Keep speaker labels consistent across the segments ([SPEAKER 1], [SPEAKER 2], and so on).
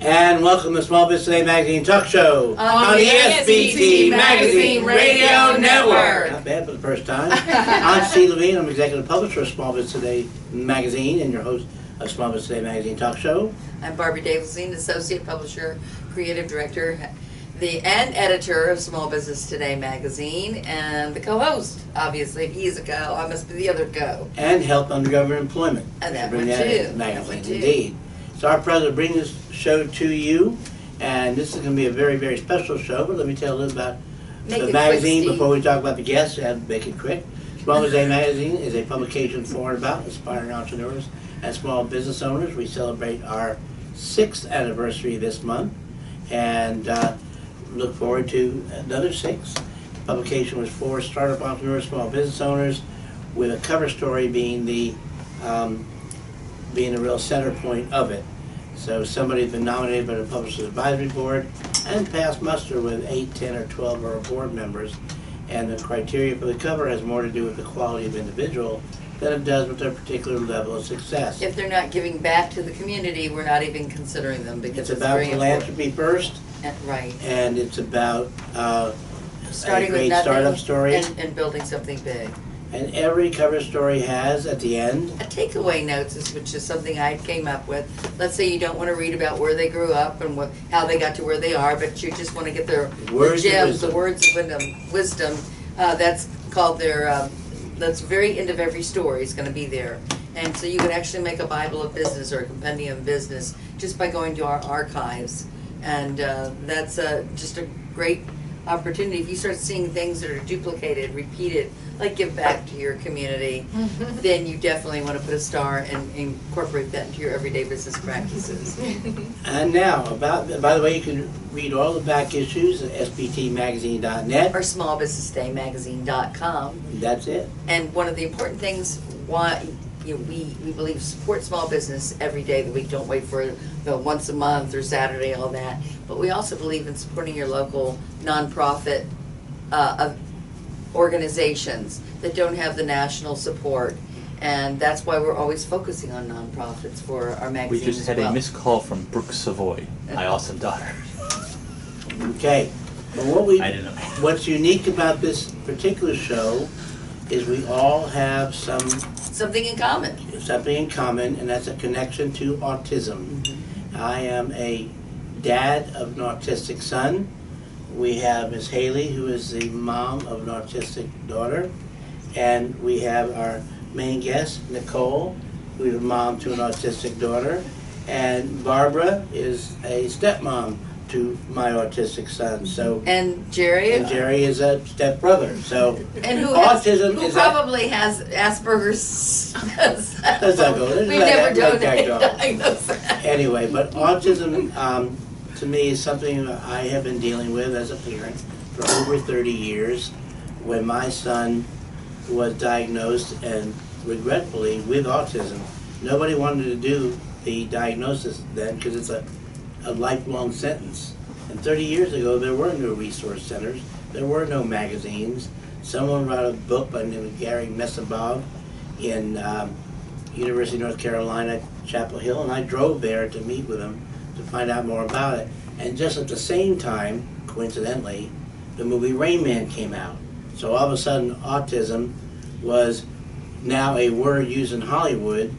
[SPEAKER 1] And welcome to Small Business Today Magazine Talk Show
[SPEAKER 2] on the SBT Magazine Radio Network.
[SPEAKER 1] Not bad for the first time. I'm Davis-Levine. I'm Executive Publisher of Small Business Today Magazine and your host of Small Business Today Magazine Talk Show.
[SPEAKER 2] I'm Davis-Levine, Associate Publisher, Creative Director, and Editor of Small Business Today Magazine, and the co-host. Obviously, if he's a co, I must be the other co.
[SPEAKER 1] And Health under Government Employment.
[SPEAKER 2] And that one too.
[SPEAKER 1] Magazine, indeed. It's our pleasure to bring this show to you, and this is going to be a very, very special show, but let me tell you a little about the magazine before we talk about the guests, and make it quick. Small Business Today Magazine is a publication for and about aspiring entrepreneurs and small business owners. We celebrate our 6th anniversary this month, and look forward to another 6. The publication was for startup entrepreneurs, small business owners, with a cover story being the real center point of it. So somebody's been nominated by the Publishers Advisory Board and passed muster with 8, 10, or 12 of our board members. And the criteria for the cover has more to do with the quality of individual than it does with their particular level of success.
[SPEAKER 2] If they're not giving back to the community, we're not even considering them, because
[SPEAKER 1] it's about philanthropy first.
[SPEAKER 2] Right.
[SPEAKER 1] And it's about
[SPEAKER 2] starting
[SPEAKER 1] a great
[SPEAKER 2] with nothing
[SPEAKER 1] startup story.
[SPEAKER 2] And building something big.
[SPEAKER 1] And every cover story has, at the end,
[SPEAKER 2] a takeaway notes, which is something I came up with. Let's say you don't want to read about where they grew up and how they got to where they are, but you just want to get their gems, the words of wisdom. That's called their, that's the very end of every story is going to be there. And so you can actually make a Bible of business or a compendium of business just by going to our archives. And that's just a great opportunity. If you start seeing things that are duplicated, repeated, like give back to your community, then you definitely want to put a star and incorporate that into your everyday business practices.
[SPEAKER 1] And now, by the way, you can read all the back issues at sbtmagazine.net.
[SPEAKER 2] Or smallbusinessdaymagazine.com.
[SPEAKER 1] That's it.
[SPEAKER 2] And one of the important things, why we believe support small business every day of the week. Don't wait for the once a month or Saturday, all that. But we also believe in supporting your local nonprofit organizations that don't have the national support. And that's why we're always focusing on nonprofits for our magazine.
[SPEAKER 3] We just had a missed call from Brooke Savoy, my awesome daughter.
[SPEAKER 1] Okay. Well,
[SPEAKER 3] I didn't know.
[SPEAKER 1] What's unique about this particular show is we all have something
[SPEAKER 2] in common.
[SPEAKER 1] Something in common, and that's a connection to autism. I am a dad of an autistic son. We have Miss Haley, who is the mom of an autistic daughter, and we have our main guest, Nichole, who is a mom to an autistic daughter, and Barbara is a stepmom to my autistic son. So
[SPEAKER 2] and Jerry
[SPEAKER 1] is a stepbrother. So
[SPEAKER 2] and who probably has Asperger's.
[SPEAKER 1] Let's not go.
[SPEAKER 2] We never diagnosed that.
[SPEAKER 1] Anyway, but autism to me is something I have been dealing with as a parent for over 30 years. When my son was diagnosed, and regretfully with autism, nobody wanted to do the diagnosis then because it's a lifelong sentence. And 30 years ago, there were no resource centers. There were no magazines. Someone wrote a book by the name of Gary Messabog in University of North Carolina, Chapel Hill, and I drove there to meet with him to find out more about it. And just at the same time, coincidentally, the movie Rain Man came out. So all of a sudden, autism was now a word used in Hollywood.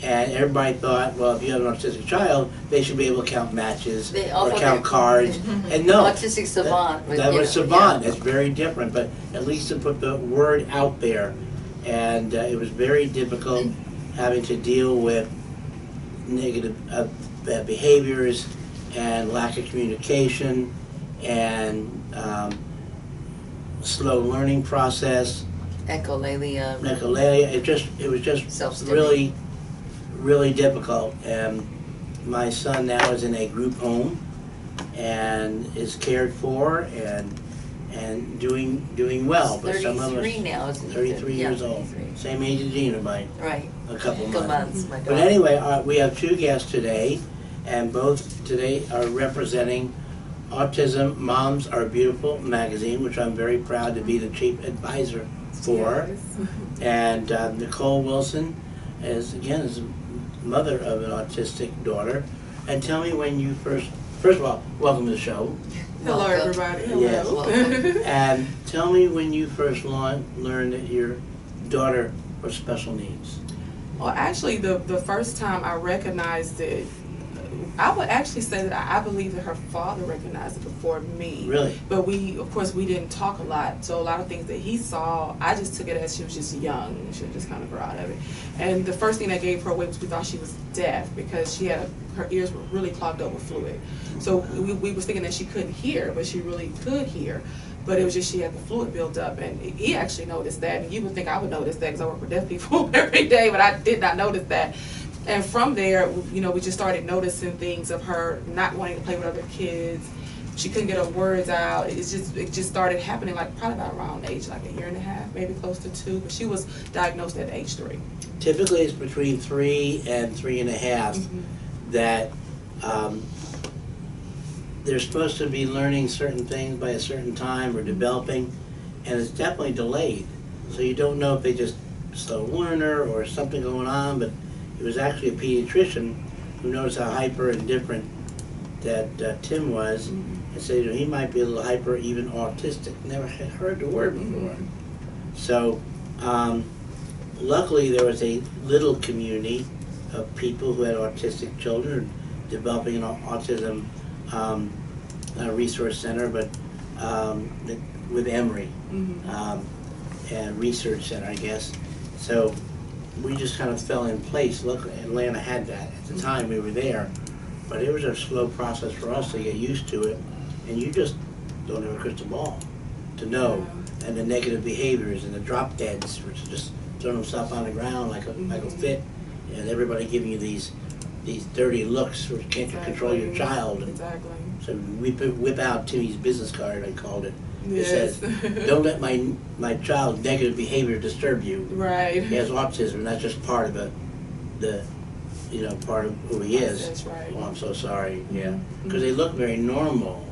[SPEAKER 1] And everybody thought, well, if you have an autistic child, they should be able to count matches or count cards. And no.
[SPEAKER 2] Autistic savant.
[SPEAKER 1] That was savant. That's very different, but at least to put the word out there. And it was very difficult having to deal with negative behaviors and lack of communication and slow learning process.
[SPEAKER 2] Echolalia.
[SPEAKER 1] It was just really difficult. And my son now is in a group home and is cared for and doing well. But some of us,
[SPEAKER 2] now, isn't
[SPEAKER 1] 33 years old, same age as Gina by a couple months. But anyway, we have 2 guests today, and both today are representing Autism Moms Are Beautiful magazine, which I'm very proud to be the chief advisor for. Yes. And Nichole Wilson is a mother of an autistic daughter And tell me when you first of all, welcome to the show.
[SPEAKER 4] Hello, everybody.
[SPEAKER 1] Yes.
[SPEAKER 4] Hello.
[SPEAKER 1] And tell me when you first learned that your daughter was special needs.
[SPEAKER 4] Well, actually, the first time I recognized it, I would actually say that I believe that her father recognized it before me.
[SPEAKER 1] Really?
[SPEAKER 4] But of course, we didn't talk a lot. So a lot of things that he saw, I just took it as she was just young. She just kind of grew out of it. And the first thing that gave her away was we thought she was deaf because her ears were really clogged up with fluid. So we was thinking that she couldn't hear, but she really could hear. But it was just she had the fluid built up, and he actually noticed that. And you would think I would notice that because I work with deaf people every day, but I did not notice that. And from there, we just started noticing things of her not wanting to play with other kids. She couldn't get her words out. It just started happening like probably about around age like 1.5 years, maybe close to 2. But she was diagnosed at age 3.
[SPEAKER 1] Typically, it's between 3 and 3.5 that they're supposed to be learning certain things by a certain time or developing, and it's definitely delayed. So you don't know if they just slow learner or something going on, but it was actually a pediatrician who noticed how hyper and different that Tim was, and said he might be a little hyper, even autistic. Never had heard the word before. So luckily there was a little community of people who had autistic children developing an autism resource center, but with Emory and research center, I guess. So we just kind of fell in place. Luckily, Atlanta had that at the time we were there, but it was a slow process for us to get used to it. And you just don't have a crystal ball to know, and the negative behaviors and the drop deads, which is just throwing themselves on the ground like a fit, and everybody giving you these dirty looks where you can't control your child. And so we whip out Timmy's business card, I called it. It says, "Don't let my child's negative behavior disturb you."
[SPEAKER 4] Right.
[SPEAKER 1] He has autism, and that's just part of the part of who he is.
[SPEAKER 4] That's right.
[SPEAKER 1] Oh, I'm so sorry. Yeah, because they look very normal,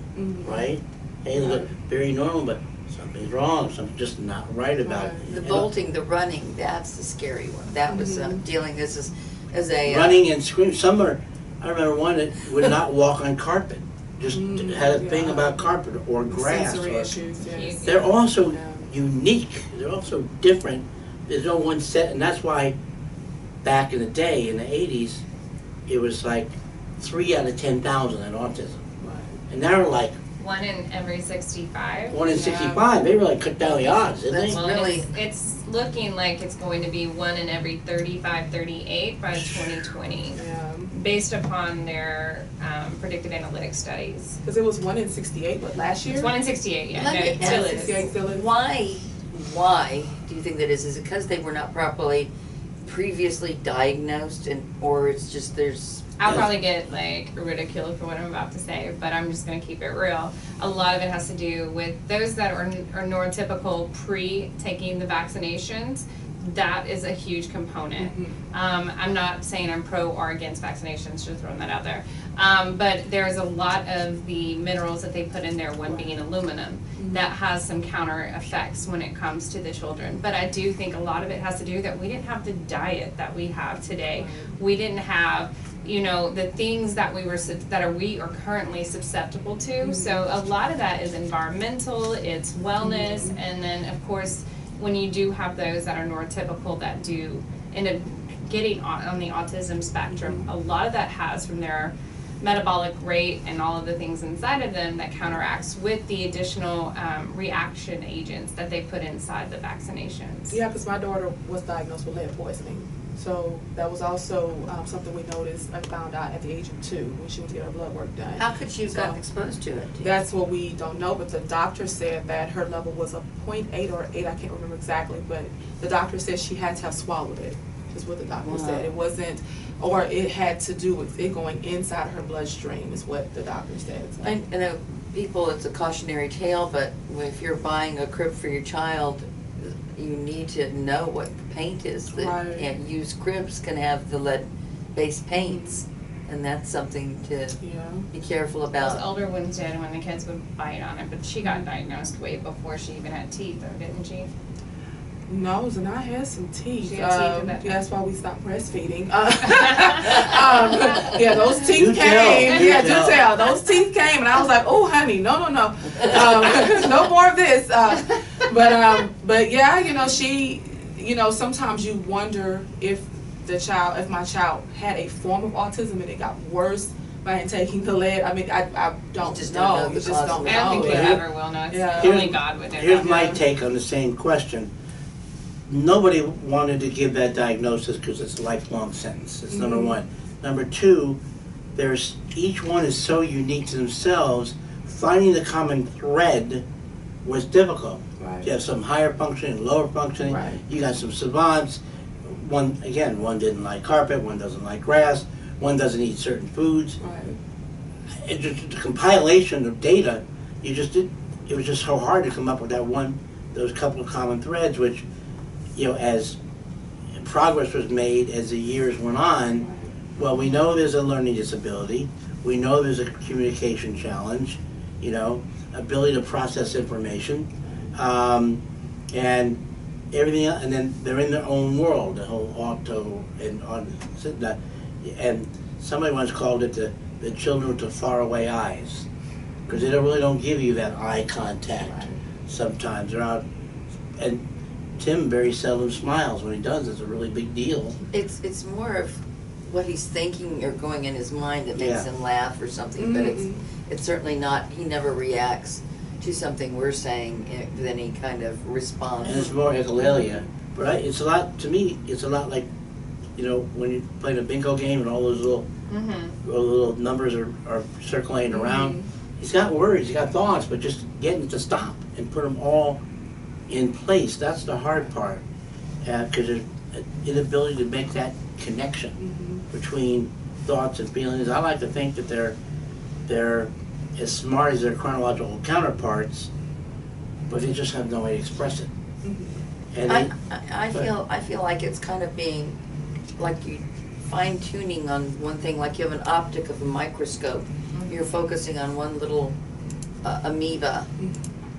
[SPEAKER 1] right? They look very normal, but something's wrong. Something's just not right about it.
[SPEAKER 2] The bolting, the running, that's the scary one. That was dealing as a
[SPEAKER 1] running and screaming. I remember one that would not walk on carpet. Just had a thing about carpet or grass.
[SPEAKER 4] Sensory issues, yes.
[SPEAKER 1] They're also unique. They're also different. There's no one set, and that's why back in the day, in the 80s, it was like 3 out of 10,000 had autism.
[SPEAKER 4] Right.
[SPEAKER 1] And now we're like
[SPEAKER 5] 1 in every 65.
[SPEAKER 1] 1 in 65. They really cut down the odds, didn't they?
[SPEAKER 5] Well,
[SPEAKER 2] really,
[SPEAKER 5] it's looking like it's going to be 1 in every 35, 38 by 2020, based upon their predictive analytics studies.
[SPEAKER 4] Because it was 1 in 68, but last year?
[SPEAKER 5] It's 1 in 68, yeah.
[SPEAKER 2] Let
[SPEAKER 5] No,
[SPEAKER 2] me
[SPEAKER 5] it still
[SPEAKER 2] ask
[SPEAKER 5] is.
[SPEAKER 4] 68 still is.
[SPEAKER 2] why do you think that is? Is it because they were not properly previously diagnosed, or it's just there's...
[SPEAKER 5] I'll probably get ridiculed for what I'm about to say, but I'm just going to keep it real. A lot of it has to do with those that are neurotypical pre-taking the vaccinations. That is a huge component. I'm not saying I'm pro or against vaccinations, just throwing that out there. But there's a lot of the minerals that they put in there, one being aluminum, that has some counter effects when it comes to the children. But I do think a lot of it has to do that we didn't have the diet that we have today. We didn't have the things that we are currently susceptible to. So a lot of that is environmental, it's wellness, and then of course when you do have those that are neurotypical that do end up getting on the autism spectrum, a lot of that has from their metabolic rate and all of the things inside of them that counteracts with the additional reaction agents that they put inside the vaccinations.
[SPEAKER 4] Yeah, because my daughter was diagnosed with lead poisoning. So that was also something we noticed and found out at the age of 2 when she went to get her blood work done.
[SPEAKER 2] How could she have gotten exposed to it?
[SPEAKER 4] That's what we don't know, but the doctor said that her level was a 0.8 or 8, I can't remember exactly, but the doctor said she had to have swallowed it, is what the doctor said. It wasn't, or it had to do with it going inside her bloodstream, is what the doctor said. So.
[SPEAKER 2] I know people, it's a cautionary tale, but if you're buying a crib for your child, you need to know what the paint is. And used cribs can have the lead-based paints, and that's something to be careful about.
[SPEAKER 5] Those older ones did when the kids would bite on it, but she got diagnosed way before she even had teeth, though, didn't she?
[SPEAKER 4] No, Zanai has some teeth.
[SPEAKER 5] She had teeth in that time.
[SPEAKER 4] That's why we stopped breastfeeding. Yeah, those
[SPEAKER 1] Do
[SPEAKER 4] teeth
[SPEAKER 1] tell,
[SPEAKER 4] came.
[SPEAKER 1] do
[SPEAKER 4] Yeah,
[SPEAKER 1] tell.
[SPEAKER 4] do tell. Those teeth came, and I was like, "Oh, honey, no, no more of this." But yeah, you know, she, you know, sometimes you wonder if my child had a form of autism and it got worse by taking the lead. I mean, I don't
[SPEAKER 2] just
[SPEAKER 4] know.
[SPEAKER 2] don't know
[SPEAKER 4] You
[SPEAKER 2] the
[SPEAKER 4] just
[SPEAKER 2] cause
[SPEAKER 4] don't
[SPEAKER 2] of
[SPEAKER 5] I
[SPEAKER 2] it.
[SPEAKER 5] don't think
[SPEAKER 4] know.
[SPEAKER 5] we
[SPEAKER 1] Yeah.
[SPEAKER 5] ever will know. It's
[SPEAKER 4] Yeah.
[SPEAKER 5] only God would know.
[SPEAKER 1] Here's my
[SPEAKER 4] Yeah.
[SPEAKER 1] take on the same question. Nobody wanted to give that diagnosis because it's a lifelong sentence. That's number one. Number two, each one is so unique to themselves. Finding the common thread was difficult.
[SPEAKER 4] Right.
[SPEAKER 1] You have some higher functioning, lower functioning.
[SPEAKER 4] Right.
[SPEAKER 1] You got some savants. One didn't like carpet. One doesn't like grass. One doesn't eat certain foods.
[SPEAKER 4] Right.
[SPEAKER 1] It's just the compilation of data. It was just so hard to come up with those couple of common threads, which, you know, as progress was made as the years went on, well, we know there's a learning disability. We know there's a communication challenge, you know, ability to process information, and everything else. And then they're in their own world, the whole and somebody once called it the children with the faraway eyes, because they really don't give you that eye contact. Sometimes they're out, and Tim very seldom smiles. When he does, it's a really big deal.
[SPEAKER 2] It's more of what he's thinking or going in his mind that makes
[SPEAKER 1] Yeah.
[SPEAKER 2] him laugh or something, but it's certainly not, he never reacts to something we're saying with any kind of response.
[SPEAKER 1] And it's more echolalia. But it's a lot, to me, it's a lot like, you know, when you're playing a bingo game and all those little numbers are circulating around. He's got words, he's got thoughts, but just getting it to stop and put them all in place, that's the hard part. Because there's an inability to make that connection between thoughts and feelings. I like to think that they're as smart as their chronological counterparts, but they just have no way to express it. And
[SPEAKER 2] I feel like it's kind of being like you fine tuning on one thing, like you have an optic of a microscope. You're focusing on one little amoeba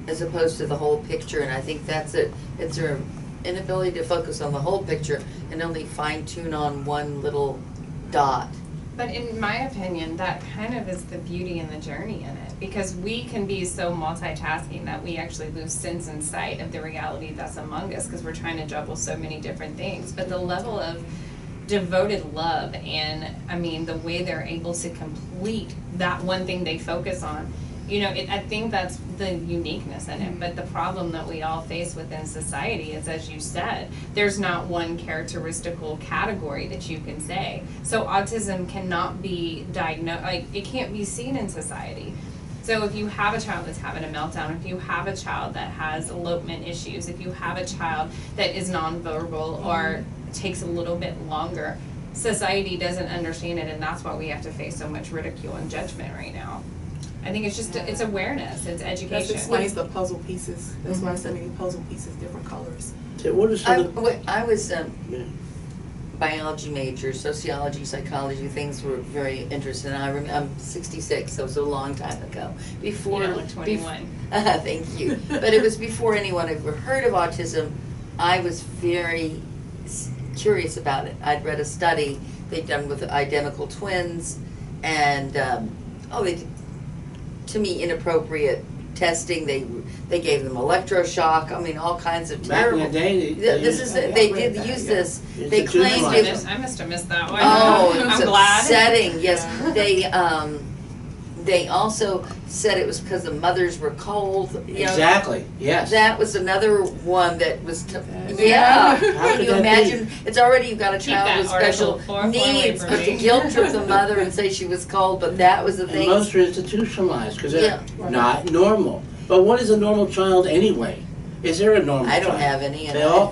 [SPEAKER 2] as opposed to the whole picture, and I think that's it. It's their inability to focus on the whole picture and only fine tune on one little dot.
[SPEAKER 5] But in my opinion, that kind of is the beauty and the journey in it, because we can be so multitasking that we actually lose sense and sight of the reality that's among us, because we're trying to juggle so many different things. But the level of devoted love and, I mean, the way they're able to complete that one thing they focus on, you know, I think that's the uniqueness in it. But the problem that we all face within society is, as you said, there's not one characteristical category that you can say. So autism cannot be diagnosed, like, it can't be seen in society. So if you have a child that's having a meltdown, if you have a child that has elopement issues, if you have a child that is nonverbal or takes a little bit longer, society doesn't understand it, and that's why we have to face so much ridicule and judgment right now. I think it's just, it's awareness, it's
[SPEAKER 4] That
[SPEAKER 5] education.
[SPEAKER 4] explains the puzzle pieces. That's why so many puzzle pieces, different colors.
[SPEAKER 1] So what are some of
[SPEAKER 2] I was
[SPEAKER 1] yeah.
[SPEAKER 2] biology major, sociology, psychology, things were very interesting. I'm 66, so it was a long time ago. Before,
[SPEAKER 5] You look 21.
[SPEAKER 2] Thank you. But it was before anyone ever heard of autism. I was very curious about it. I'd read a study they'd done with identical twins, and they did, to me, inappropriate testing. They gave them electroshock. I mean, all kinds of
[SPEAKER 1] Back in
[SPEAKER 2] terrible.
[SPEAKER 1] the day,
[SPEAKER 2] They did use this.
[SPEAKER 1] It's
[SPEAKER 2] They
[SPEAKER 1] a
[SPEAKER 2] claimed
[SPEAKER 1] tooth
[SPEAKER 2] it.
[SPEAKER 5] I must have missed that one.
[SPEAKER 2] Oh, it
[SPEAKER 5] I'm
[SPEAKER 2] was
[SPEAKER 5] glad.
[SPEAKER 2] upsetting. Yes, they also said it was because the mothers were cold. You know,
[SPEAKER 1] Exactly, yes.
[SPEAKER 2] that was another one that was.
[SPEAKER 4] Yeah.
[SPEAKER 1] How
[SPEAKER 2] Can
[SPEAKER 1] could
[SPEAKER 2] you
[SPEAKER 1] that be?
[SPEAKER 2] imagine? It's already, you've got a
[SPEAKER 5] Keep
[SPEAKER 2] child
[SPEAKER 5] that
[SPEAKER 2] with special
[SPEAKER 5] article far away
[SPEAKER 2] needs,
[SPEAKER 5] from
[SPEAKER 2] but to
[SPEAKER 5] me.
[SPEAKER 2] guilt trip the mother and say she was cold, but that was the
[SPEAKER 1] And
[SPEAKER 2] thing.
[SPEAKER 1] most are institutionalized because they're
[SPEAKER 2] Yeah.
[SPEAKER 1] not normal. But what is a normal child anyway? Is there a normal
[SPEAKER 2] I
[SPEAKER 1] child?
[SPEAKER 2] don't have any.
[SPEAKER 1] They all,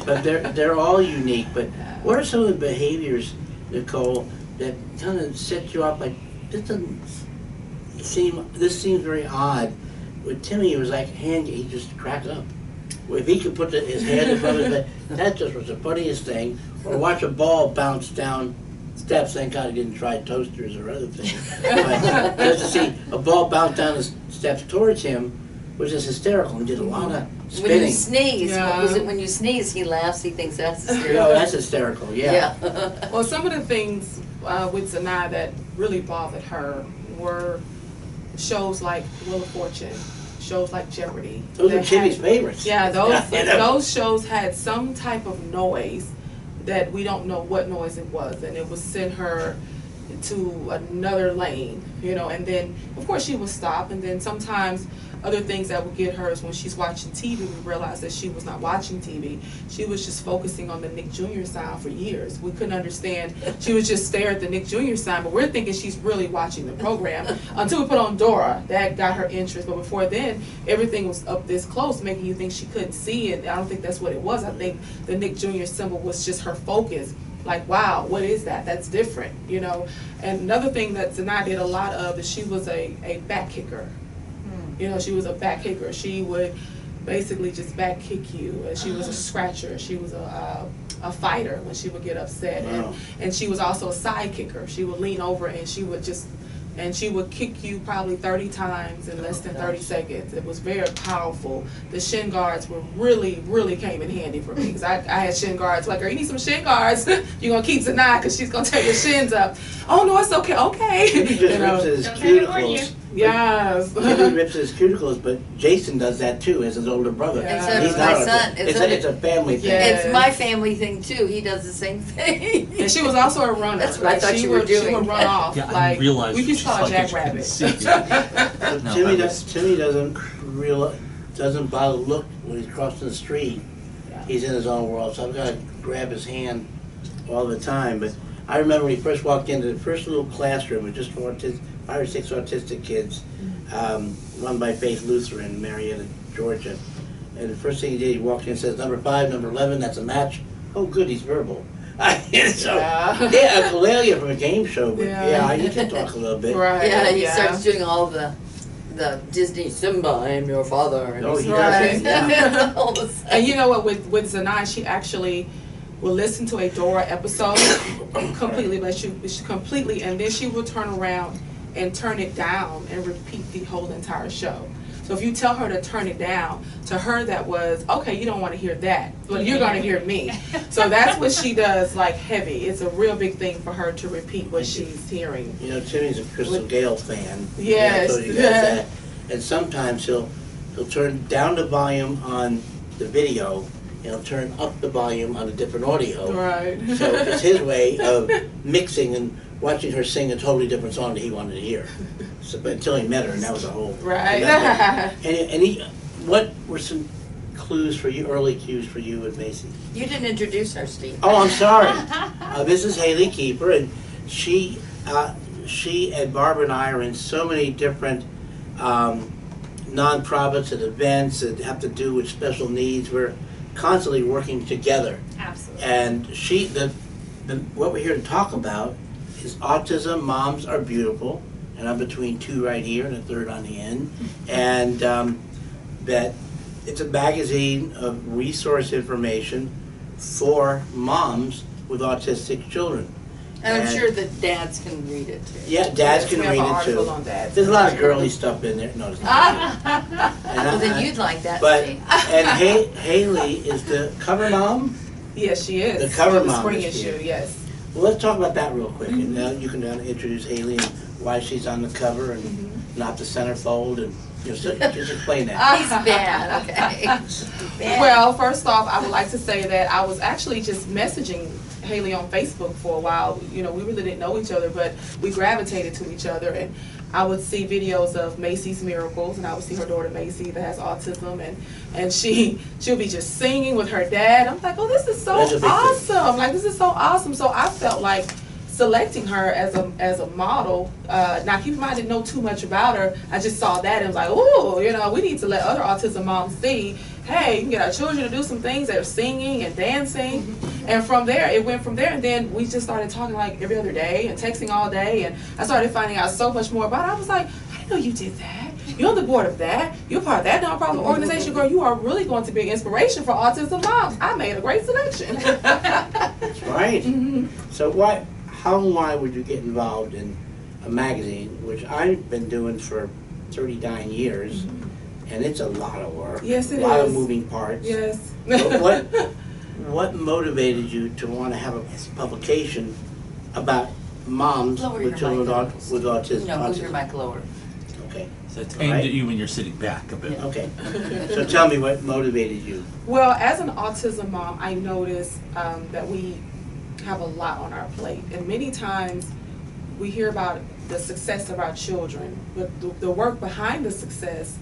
[SPEAKER 1] but they're all unique. But what are some of the behaviors, Nichole, that kind of set you up like, this seems very odd. With Timmy, it was like he just cracked up. If he could put his hand in front of his head, that just was the funniest thing. Or watch a ball bounce down steps. Thank God he didn't try toasters or other things. But just to see a ball bounce down the steps towards him, was just hysterical and did a lot of
[SPEAKER 2] When you
[SPEAKER 1] spinning.
[SPEAKER 2] sneeze,
[SPEAKER 4] Yeah.
[SPEAKER 2] was it when you sneeze he laughs, he thinks that's
[SPEAKER 1] Oh,
[SPEAKER 2] hysterical?
[SPEAKER 1] that's hysterical, yeah.
[SPEAKER 2] Yeah.
[SPEAKER 4] Well, some of the things with Zanai that really bothered her were shows like Wheel of Fortune, shows like Jeopardy.
[SPEAKER 1] Those are
[SPEAKER 4] that
[SPEAKER 1] Jimmy's
[SPEAKER 4] had-
[SPEAKER 1] favorites.
[SPEAKER 4] Yeah, those
[SPEAKER 1] You know?
[SPEAKER 4] those shows had some type of noise that we don't know what noise it was, and it would send her to another lane, you know, and then of course she would stop, and then sometimes other things that would get her is when she's watching TV, we realized that she was not watching TV. She was just focusing on the Nick Jr. sound for years. We couldn't understand. She would just stare at the Nick Jr. sound, but we're thinking she's really watching the program until we put on Dora. That got her interest, but before then, everything was up this close, making you think she couldn't see it. I don't think that's what it was. I think the Nick Jr. symbol was just her focus. Like, wow, what is that? That's different, you know. And another thing that Zanai did a lot of is she was a back kicker. You know, she was a back kicker. She would basically just back kick you. And she was a scratcher. She was a fighter when she would get upset.
[SPEAKER 1] Wow.
[SPEAKER 4] And she was also a side kicker. She would lean over and she would kick you probably 30 times in less than 30 seconds. It was very powerful. The shin guards were really came in handy for me because I had shin guards. Like, girl, you need some shin guards. You're going to keep Zanai because she's going to tear your shins up. Oh, no, it's okay. Okay.
[SPEAKER 1] Jimmy just
[SPEAKER 4] You know?
[SPEAKER 1] rips his
[SPEAKER 5] Don't let it hurt you.
[SPEAKER 1] cuticles.
[SPEAKER 4] Yes.
[SPEAKER 1] Jimmy rips his cuticles, but Jason does that too as his older brother.
[SPEAKER 4] And so
[SPEAKER 1] He's
[SPEAKER 2] does my
[SPEAKER 1] not
[SPEAKER 2] son.
[SPEAKER 1] It's a family thing.
[SPEAKER 4] Yeah.
[SPEAKER 2] It's my family thing too. He does the same thing.
[SPEAKER 4] And she was also a runner.
[SPEAKER 2] That's what I thought
[SPEAKER 4] she
[SPEAKER 2] you were
[SPEAKER 4] would, She
[SPEAKER 2] doing.
[SPEAKER 4] would run off.
[SPEAKER 3] Yeah, I
[SPEAKER 4] like,
[SPEAKER 3] realized
[SPEAKER 4] we
[SPEAKER 3] what
[SPEAKER 4] could
[SPEAKER 3] she
[SPEAKER 4] call her
[SPEAKER 3] thought that
[SPEAKER 4] Jack
[SPEAKER 3] you couldn't
[SPEAKER 4] Rabbit.
[SPEAKER 3] see. No,
[SPEAKER 1] Timmy,
[SPEAKER 3] I was-
[SPEAKER 1] Timmy doesn't bother to look when he's crossing the street.
[SPEAKER 4] Yeah.
[SPEAKER 1] He's in his own world, so I've got to grab his hand all the time. But I remember when he first walked into the first little classroom with just 5 or 6 autistic kids, run by Faith Lutheran in Marietta, Georgia. And the first thing he did, he walked in and says, "Number 5, number 11, that's a match." Oh, good, he's verbal. So, yeah, a Galilea from a game show, but yeah, he can talk a little bit.
[SPEAKER 4] Right.
[SPEAKER 2] Yeah, he starts doing all the Disney Simba, I am your father. And
[SPEAKER 1] Oh,
[SPEAKER 2] he's
[SPEAKER 1] he
[SPEAKER 4] does,
[SPEAKER 1] yeah.
[SPEAKER 2] all of a sudden.
[SPEAKER 4] And you know what? With Zanai, she actually will listen to a Dora episode completely, but she completely, and then she will turn around and turn it down and repeat the whole entire show. So if you tell her to turn it down, to her that was, okay, you don't want to hear that, but you're going to hear me. So that's what she does, like heavy. It's a real big thing for her to repeat what she's hearing.
[SPEAKER 1] You know, Timmy's a Crystal Gale fan.
[SPEAKER 4] Yes.
[SPEAKER 1] So he does that. And sometimes he'll turn down the volume on the video, and he'll turn up the volume on a different audio.
[SPEAKER 4] Right.
[SPEAKER 1] So it's his way of mixing and watching her sing a totally different song that he wanted to hear. So, but until he met her, and that was a whole.
[SPEAKER 4] Right.
[SPEAKER 1] What were some clues for you, early cues for you with Macy?
[SPEAKER 2] You didn't introduce her, Steve.
[SPEAKER 1] Oh, I'm sorry. This is Haley Keiffer, and she and Barbara and I are in so many different nonprofits and events that have to do with special needs. We're constantly working together.
[SPEAKER 5] Absolutely.
[SPEAKER 1] And what we're here to talk about is autism. Moms are beautiful, and I'm between 2 right here and a 3rd on the end. And that it's a magazine of resource information for moms with autistic children.
[SPEAKER 2] And I'm sure that dads can read it too.
[SPEAKER 1] Yeah, dads can
[SPEAKER 4] We have
[SPEAKER 1] read
[SPEAKER 4] an
[SPEAKER 1] it
[SPEAKER 4] article
[SPEAKER 1] too.
[SPEAKER 4] on dads.
[SPEAKER 1] There's a lot of girly stuff in there. No, there's not.
[SPEAKER 2] Well, then you'd like that,
[SPEAKER 1] But
[SPEAKER 2] Steve.
[SPEAKER 1] and Haley is the cover mom.
[SPEAKER 4] Yes, she is.
[SPEAKER 1] The cover
[SPEAKER 4] The
[SPEAKER 1] mom
[SPEAKER 4] spring
[SPEAKER 1] is
[SPEAKER 4] issue,
[SPEAKER 1] here.
[SPEAKER 4] yes.
[SPEAKER 1] Well, let's talk about that real quick, and now you can introduce Haley and why she's on the cover and not the centerfold, and just explain that.
[SPEAKER 2] He's bad, okay. Bad.
[SPEAKER 4] Well, first off, I would like to say that I was actually just messaging Haley on Facebook for a while. You know, we really didn't know each other, but we gravitated to each other, and I would see videos of Macy's Miracles, and I would see her daughter Macy that has autism, and she'll be just singing with her dad. I'm like, oh, this is so
[SPEAKER 1] That's a big thing.
[SPEAKER 4] awesome! Like, this is so awesome. So I felt like selecting her as a model. Now, keep in mind, I didn't know too much about her. I just saw that and was like, oh, you know, we need to let other autism moms see, hey, you can get our children to do some things. They're singing and dancing. And from there, it went from there. And then we just started talking like every other day and texting all day. And I started finding out so much more about it. I was like, I didn't know you did that. You're on the board of that. You're part of that nonprofit organization. Girl, you are really going to be an inspiration for autism moms. I made a great selection.
[SPEAKER 1] That's right. So how and why would you get involved in a magazine, which I've been doing for 39 years, and it's a lot of work.
[SPEAKER 4] Yes, it
[SPEAKER 1] A lot of
[SPEAKER 4] is.
[SPEAKER 1] moving parts.
[SPEAKER 4] Yes.
[SPEAKER 1] But what motivated you to want to have a publication about moms
[SPEAKER 2] Lower
[SPEAKER 1] with
[SPEAKER 2] your
[SPEAKER 1] children
[SPEAKER 2] mic.
[SPEAKER 1] with autism?
[SPEAKER 2] No, move your mic lower.
[SPEAKER 1] Okay.
[SPEAKER 3] So it's
[SPEAKER 1] All
[SPEAKER 3] aimed
[SPEAKER 1] right.
[SPEAKER 3] at you when you're sitting back a bit.
[SPEAKER 1] Okay. So tell me what motivated you.
[SPEAKER 4] Well, as an autism mom, I noticed that we have a lot on our plate, and many times we hear about the success of our children, but the work behind the success,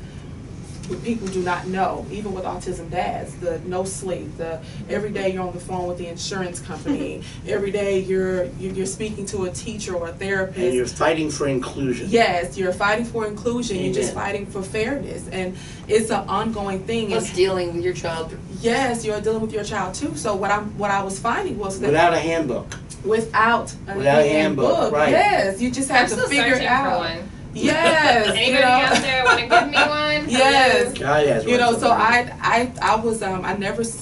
[SPEAKER 4] people do not know. Even with autism dads, the no sleep, the every day you're on the phone with the insurance company, every day you're speaking to a teacher or a therapist.
[SPEAKER 1] And you're fighting for inclusion.
[SPEAKER 4] Yes, you're fighting for inclusion.
[SPEAKER 1] Amen.
[SPEAKER 4] You're just fighting for fairness, and it's an ongoing thing.
[SPEAKER 2] Plus
[SPEAKER 4] And
[SPEAKER 2] dealing with your child.
[SPEAKER 4] yes, you're dealing with your child too. So what I was finding was that
[SPEAKER 1] Without a handbook.
[SPEAKER 4] without a
[SPEAKER 1] handbook, right.
[SPEAKER 4] yes, you just
[SPEAKER 5] I'm
[SPEAKER 4] have to
[SPEAKER 5] still
[SPEAKER 4] figure it
[SPEAKER 5] searching
[SPEAKER 4] out.
[SPEAKER 5] for one.
[SPEAKER 4] Yes,
[SPEAKER 5] Anybody
[SPEAKER 4] you know.
[SPEAKER 5] out there want to give me one?
[SPEAKER 4] Yes.
[SPEAKER 1] God has
[SPEAKER 4] You
[SPEAKER 1] one
[SPEAKER 4] know, so
[SPEAKER 1] somewhere.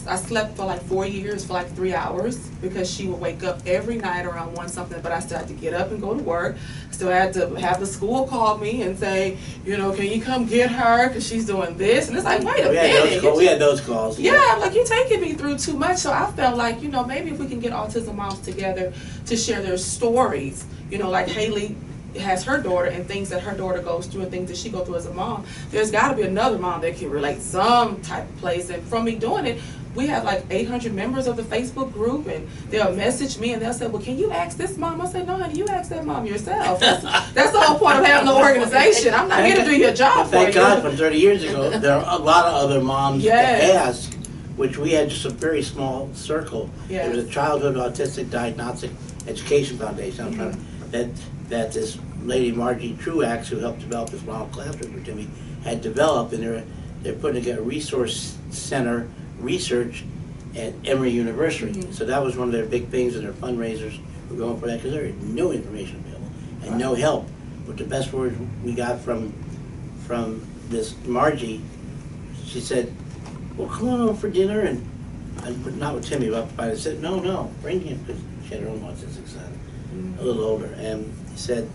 [SPEAKER 4] I slept for like 4 years for like 3 hours because she would wake up every night around 1 something, but I still had to get up and go to work. Still had to have the school call me and say, you know, can you come get her because she's doing this? And it's like, wait a minute.
[SPEAKER 1] We had those calls.
[SPEAKER 4] Yeah, I'm like, you're taking me through too much. So I felt like, you know, maybe if we can get autism moms together to share their stories, you know, like Haley has her daughter and things that her daughter goes through and things that she goes through as a mom, there's got to be another mom that can relate some type of place. And from me doing it, we have like 800 members of the Facebook group, and they'll message me and they'll say, well, can you ask this mom? I say, no, honey, you ask that mom yourself. That's the whole point of having an organization. I'm not here to do your job for you.
[SPEAKER 1] Thank God, from 30 years ago, there are a lot of other moms
[SPEAKER 4] Yes.
[SPEAKER 1] to ask, which we had just a very small circle.
[SPEAKER 4] Yes.
[SPEAKER 1] There was a Childhood Autistic Diagnostic Education Foundation. I'm trying to, that this lady Margie Truax, who helped develop this model classroom for Timmy, had developed, and they're putting together a resource center research at Emory University. So that was one of their big things, and their fundraisers were going for that because there was no information available and no help. But the best words we got from this Margie, she said, well, come on over for dinner, and not with Timmy, but I said, no, bring him, because she had her own autistic son, a little older, and he said,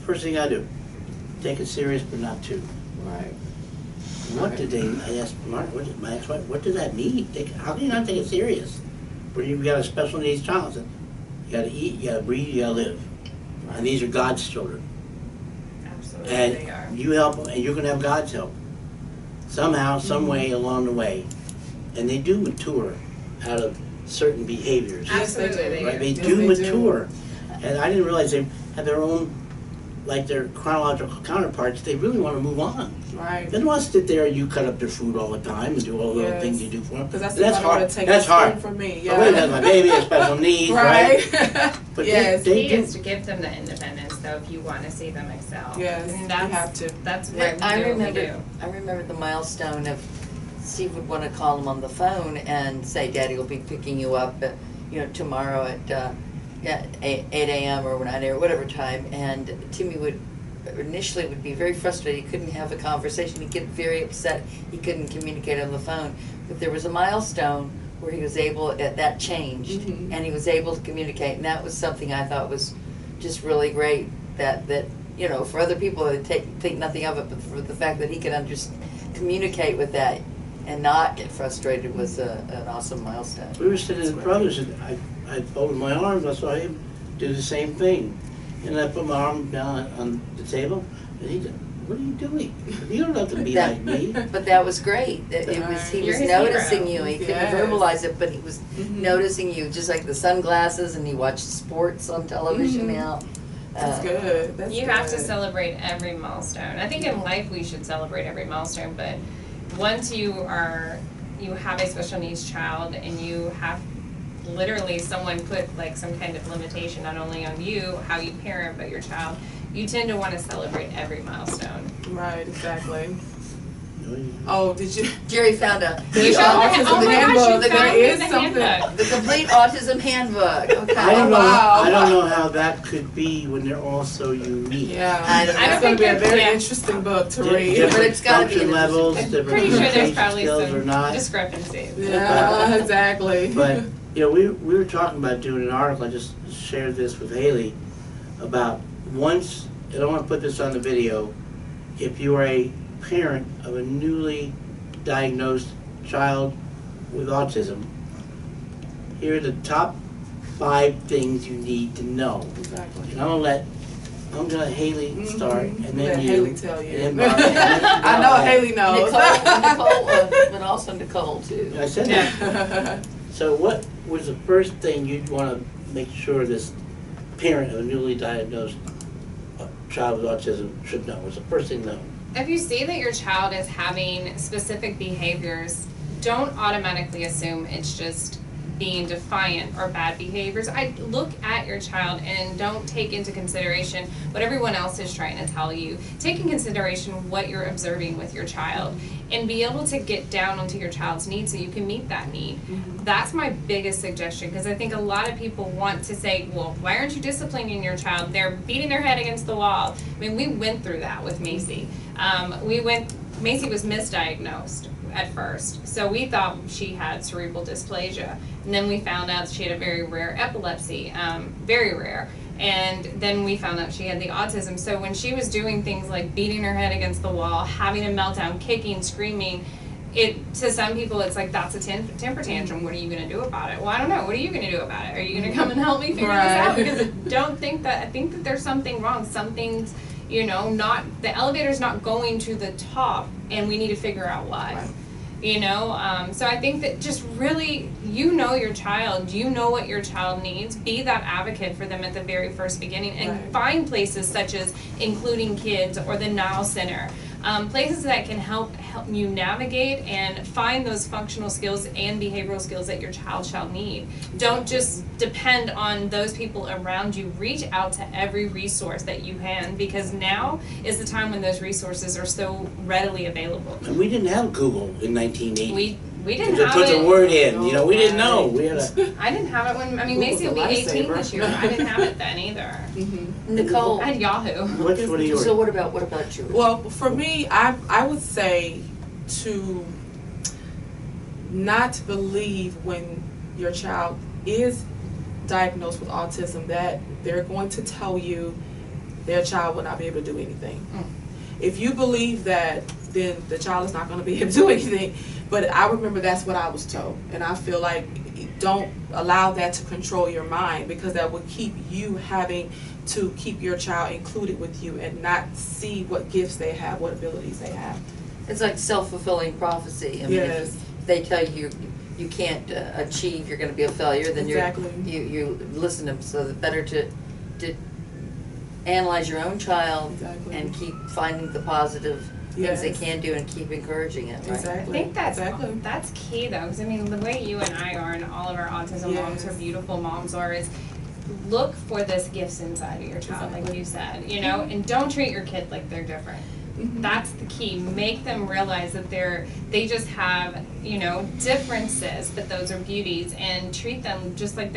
[SPEAKER 1] first thing I do, take it serious, but not too.
[SPEAKER 4] Right.
[SPEAKER 1] What did they, I asked Martin, my ex-wife, what does that mean? How can you not take it serious? When you've got a special needs child, I said, you gotta eat, you gotta breathe, you gotta live. And these are God's children.
[SPEAKER 5] Absolutely, they are.
[SPEAKER 1] And you help them, and you're gonna have God's help. Somehow, some way along the way. And they do mature out of certain behaviors.
[SPEAKER 4] Yes, they do.
[SPEAKER 5] Absolutely, they
[SPEAKER 1] Right?
[SPEAKER 5] do.
[SPEAKER 1] They
[SPEAKER 4] Yes,
[SPEAKER 1] do
[SPEAKER 4] they do.
[SPEAKER 1] mature. And I didn't realize they had their own, like their chronological counterparts, they really want to move on.
[SPEAKER 4] Right.
[SPEAKER 1] They don't want to sit there and you cut up their food all the time and do all the little
[SPEAKER 4] Yes.
[SPEAKER 1] things you do for them.
[SPEAKER 4] Because
[SPEAKER 1] That's hard.
[SPEAKER 4] take
[SPEAKER 1] That's hard.
[SPEAKER 4] from me.
[SPEAKER 1] Yeah. Wait, that's my baby, has special needs, right?
[SPEAKER 4] Right.
[SPEAKER 1] But
[SPEAKER 4] Yes.
[SPEAKER 1] they
[SPEAKER 5] He
[SPEAKER 1] do.
[SPEAKER 5] is to give them the independence, though, if you want to see them excel.
[SPEAKER 4] Yes,
[SPEAKER 5] And
[SPEAKER 4] you
[SPEAKER 5] that's,
[SPEAKER 4] have to.
[SPEAKER 5] That's why we
[SPEAKER 2] I
[SPEAKER 5] do what we do.
[SPEAKER 2] remember the milestone of Steve would want to call him on the phone and say, Daddy will be picking you up, tomorrow at 8 a.m. or 9 a.m. or whatever time. And Timmy would be very frustrated. He couldn't have a conversation. He'd get very upset. He couldn't communicate on the phone. But there was a milestone where he was able, that changed,
[SPEAKER 4] Mhm.
[SPEAKER 2] and he was able to communicate. And that was something I thought was just really great. That for other people, they think nothing of it, but for the fact that he could communicate with that and not get frustrated was an awesome milestone.
[SPEAKER 1] We were sitting in brothers, and I folded my arms, I saw him do the same thing. And I put my arm down on the table, and he said, what are you doing? You don't have to be like me.
[SPEAKER 2] But that was great. He
[SPEAKER 5] You're
[SPEAKER 2] was
[SPEAKER 5] his
[SPEAKER 2] noticing
[SPEAKER 5] hero.
[SPEAKER 2] you. He couldn't
[SPEAKER 4] Yes.
[SPEAKER 2] verbalize it, but he was
[SPEAKER 4] Mhm.
[SPEAKER 2] noticing you, just like the sunglasses, and he watched sports on television
[SPEAKER 4] Mhm.
[SPEAKER 2] now.
[SPEAKER 4] That's good. That's
[SPEAKER 5] You
[SPEAKER 4] good.
[SPEAKER 5] have to celebrate every milestone. I think in life we should celebrate every milestone, but once you have a special needs child and you have literally someone put like some kind of limitation not only on you, how you parent, but your child, you tend to want to celebrate every milestone.
[SPEAKER 4] Right, exactly. Oh, did you?
[SPEAKER 2] Jerry found a
[SPEAKER 5] You
[SPEAKER 4] The
[SPEAKER 5] found
[SPEAKER 4] autism
[SPEAKER 5] oh my gosh,
[SPEAKER 4] handbook,
[SPEAKER 5] you
[SPEAKER 4] there
[SPEAKER 5] found
[SPEAKER 4] is
[SPEAKER 5] the
[SPEAKER 4] something.
[SPEAKER 5] handbook.
[SPEAKER 2] the complete autism handbook. Okay.
[SPEAKER 1] I don't know.
[SPEAKER 4] Wow.
[SPEAKER 1] I don't know how that could be when they're all so unique.
[SPEAKER 4] Yeah,
[SPEAKER 2] I don't
[SPEAKER 4] it's
[SPEAKER 5] know.
[SPEAKER 4] going to be a very
[SPEAKER 5] Yeah.
[SPEAKER 4] interesting book to
[SPEAKER 1] Di-
[SPEAKER 4] read.
[SPEAKER 2] But
[SPEAKER 1] Different
[SPEAKER 2] it's gotta be
[SPEAKER 1] function
[SPEAKER 2] an
[SPEAKER 1] levels,
[SPEAKER 5] I'm
[SPEAKER 1] different
[SPEAKER 5] pretty sure there's
[SPEAKER 1] communication
[SPEAKER 5] probably
[SPEAKER 1] skills or
[SPEAKER 5] some
[SPEAKER 1] not.
[SPEAKER 5] discrepancies.
[SPEAKER 4] Yeah, exactly.
[SPEAKER 1] But we were talking about doing an article. I just shared this with Haley about once. I don't want to put this on the video. If you are a parent of a newly diagnosed child with autism, here are the top 5 things you need to know.
[SPEAKER 4] Exactly.
[SPEAKER 1] And I'm gonna let Haley start, and then
[SPEAKER 4] Let
[SPEAKER 1] you.
[SPEAKER 4] Haley tell you.
[SPEAKER 1] And then Bobby, and then
[SPEAKER 4] I know Haley knows.
[SPEAKER 2] Nichole, but also Nichole too.
[SPEAKER 1] I said that. So what was the first thing you'd want to make sure this parent of a newly diagnosed child with autism should know? What's the first thing to know?
[SPEAKER 5] If you see that your child is having specific behaviors, don't automatically assume it's just being defiant or bad behaviors. I look at your child and don't take into consideration what everyone else is trying to tell you. Take in consideration what you're observing with your child and be able to get down onto your child's needs so you can meet that need. That's my biggest suggestion, because I think a lot of people want to say, well, why aren't you disciplining your child? They're beating their head against the wall. I mean, we went through that with Macy. Macy was misdiagnosed at first. So we thought she had cerebral dysplasia. And then we found out she had a very rare epilepsy, very rare. And then we found out she had the autism. So when she was doing things like beating her head against the wall, having a meltdown, kicking, screaming, to some people it's like, that's a temper tantrum. What are you going to do about it? Well, I don't know. What are you going to do about it? Are you going to come and help me figure this out? Because I think that there's something wrong. Something's, the elevator's not going to the top, and we need to figure out why. Right. So I think that just really, your child, you know what your child needs, be that advocate for them at the very first beginning, and find places such as Including Kids or the Now Center, places that can help you navigate and find those functional skills and behavioral skills that your child shall need. Don't just depend on those people around you. Reach out to every resource that you can, because now is the time when those resources are so readily available.
[SPEAKER 1] And we didn't have Google in 1980.
[SPEAKER 5] We didn't have
[SPEAKER 1] put
[SPEAKER 5] it.
[SPEAKER 1] the word in, we didn't know. We had
[SPEAKER 5] I didn't have it when, Macy will be 18 this year. I didn't have it then either.
[SPEAKER 2] Nichole,
[SPEAKER 5] I had Yahoo.
[SPEAKER 1] What are yours?
[SPEAKER 2] So what about you?
[SPEAKER 4] Well, for me, I would say to not believe when your child is diagnosed with autism that they're going to tell you their child will not be able to do anything. If you believe that, then the child is not going to be able to do anything. But I remember that's what I was told, and I feel like don't allow that to control your mind, because that will keep you having to keep your child included with you and not see what gifts they have, what abilities they have.
[SPEAKER 2] It's like self-fulfilling prophecy. I mean,
[SPEAKER 4] Yes.
[SPEAKER 2] if they tell you you can't achieve, you're going to be a failure, then you listen to them. So the better to analyze your own child and keep finding the positive things they can do and keep encouraging it. Right?
[SPEAKER 4] Exactly.
[SPEAKER 5] I think that's key though, because the way you and I are, and all of our autism moms or beautiful moms are, is look for this gifts inside of your child, like you said, and don't treat your kid like they're different. That's the key. Make them realize that they just have, differences, but those are beauties, and treat them just like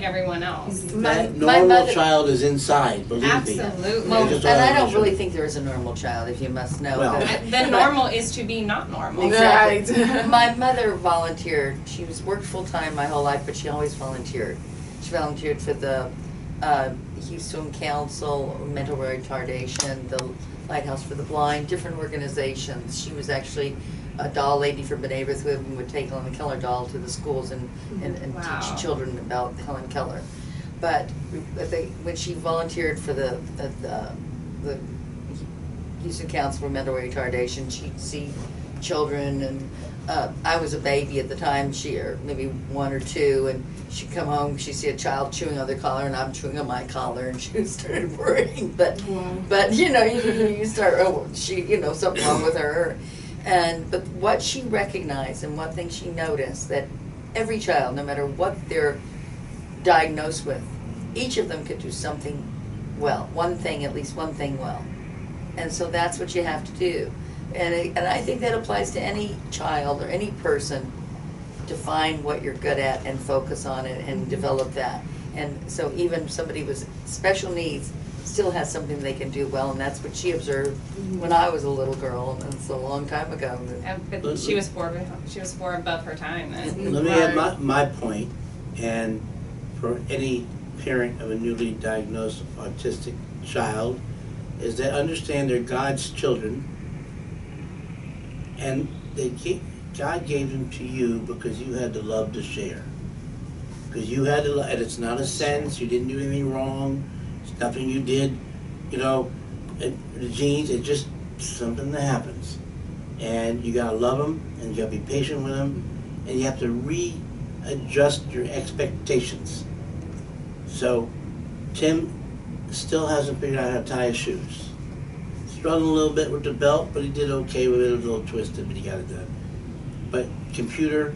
[SPEAKER 5] everyone else.
[SPEAKER 1] That normal child is inside, believe me.
[SPEAKER 5] Absolutely.
[SPEAKER 2] Well, and I don't really think there is a normal child, if you must know.
[SPEAKER 1] Well,
[SPEAKER 5] the normal is to be not normal.
[SPEAKER 2] Exactly.
[SPEAKER 4] Right.
[SPEAKER 2] My mother volunteered. She worked full-time my whole life, but she always volunteered. She volunteered for the Houston Council, Mental Retardation, the Lighthouse for the Blind, different organizations. She was actually a doll lady for B'nai who would take Helen Keller doll to the schools and teach children about Helen Keller. But when she volunteered for the Houston Council for Mental Retardation, she'd see children, and I was a baby at the time, or maybe 1 or 2, and she'd come home, she'd see a child chewing on their collar, and I'm chewing on my collar, and she started worrying. But you start, something wrong with her. But what she recognized, and one thing she noticed, that every child, no matter what they're diagnosed with, each of them could do something well, at least one thing well. And so that's what you have to do. And I think that applies to any child or any person, to find what you're good at and focus on it and develop that. And so even somebody with special needs still has something they can do well, and that's what she observed when I was a little girl, and it's a long time ago.
[SPEAKER 5] But she was four above her time then.
[SPEAKER 1] Let me add my point, and for any parent of a newly diagnosed autistic child, is they understand they're God's children, and God gave them to you because you had the love to share. Because you had to love, and it's not a sentence, you didn't do anything wrong, it's nothing you did, the genes, it's just something that happens. And you gotta love them, and you gotta be patient with them, and you have to readjust your expectations. So, Tim still hasn't figured out how to tie his shoes. Struggling a little bit with the belt, but he did okay with it. It was a little twisted, but he got it done. But computer,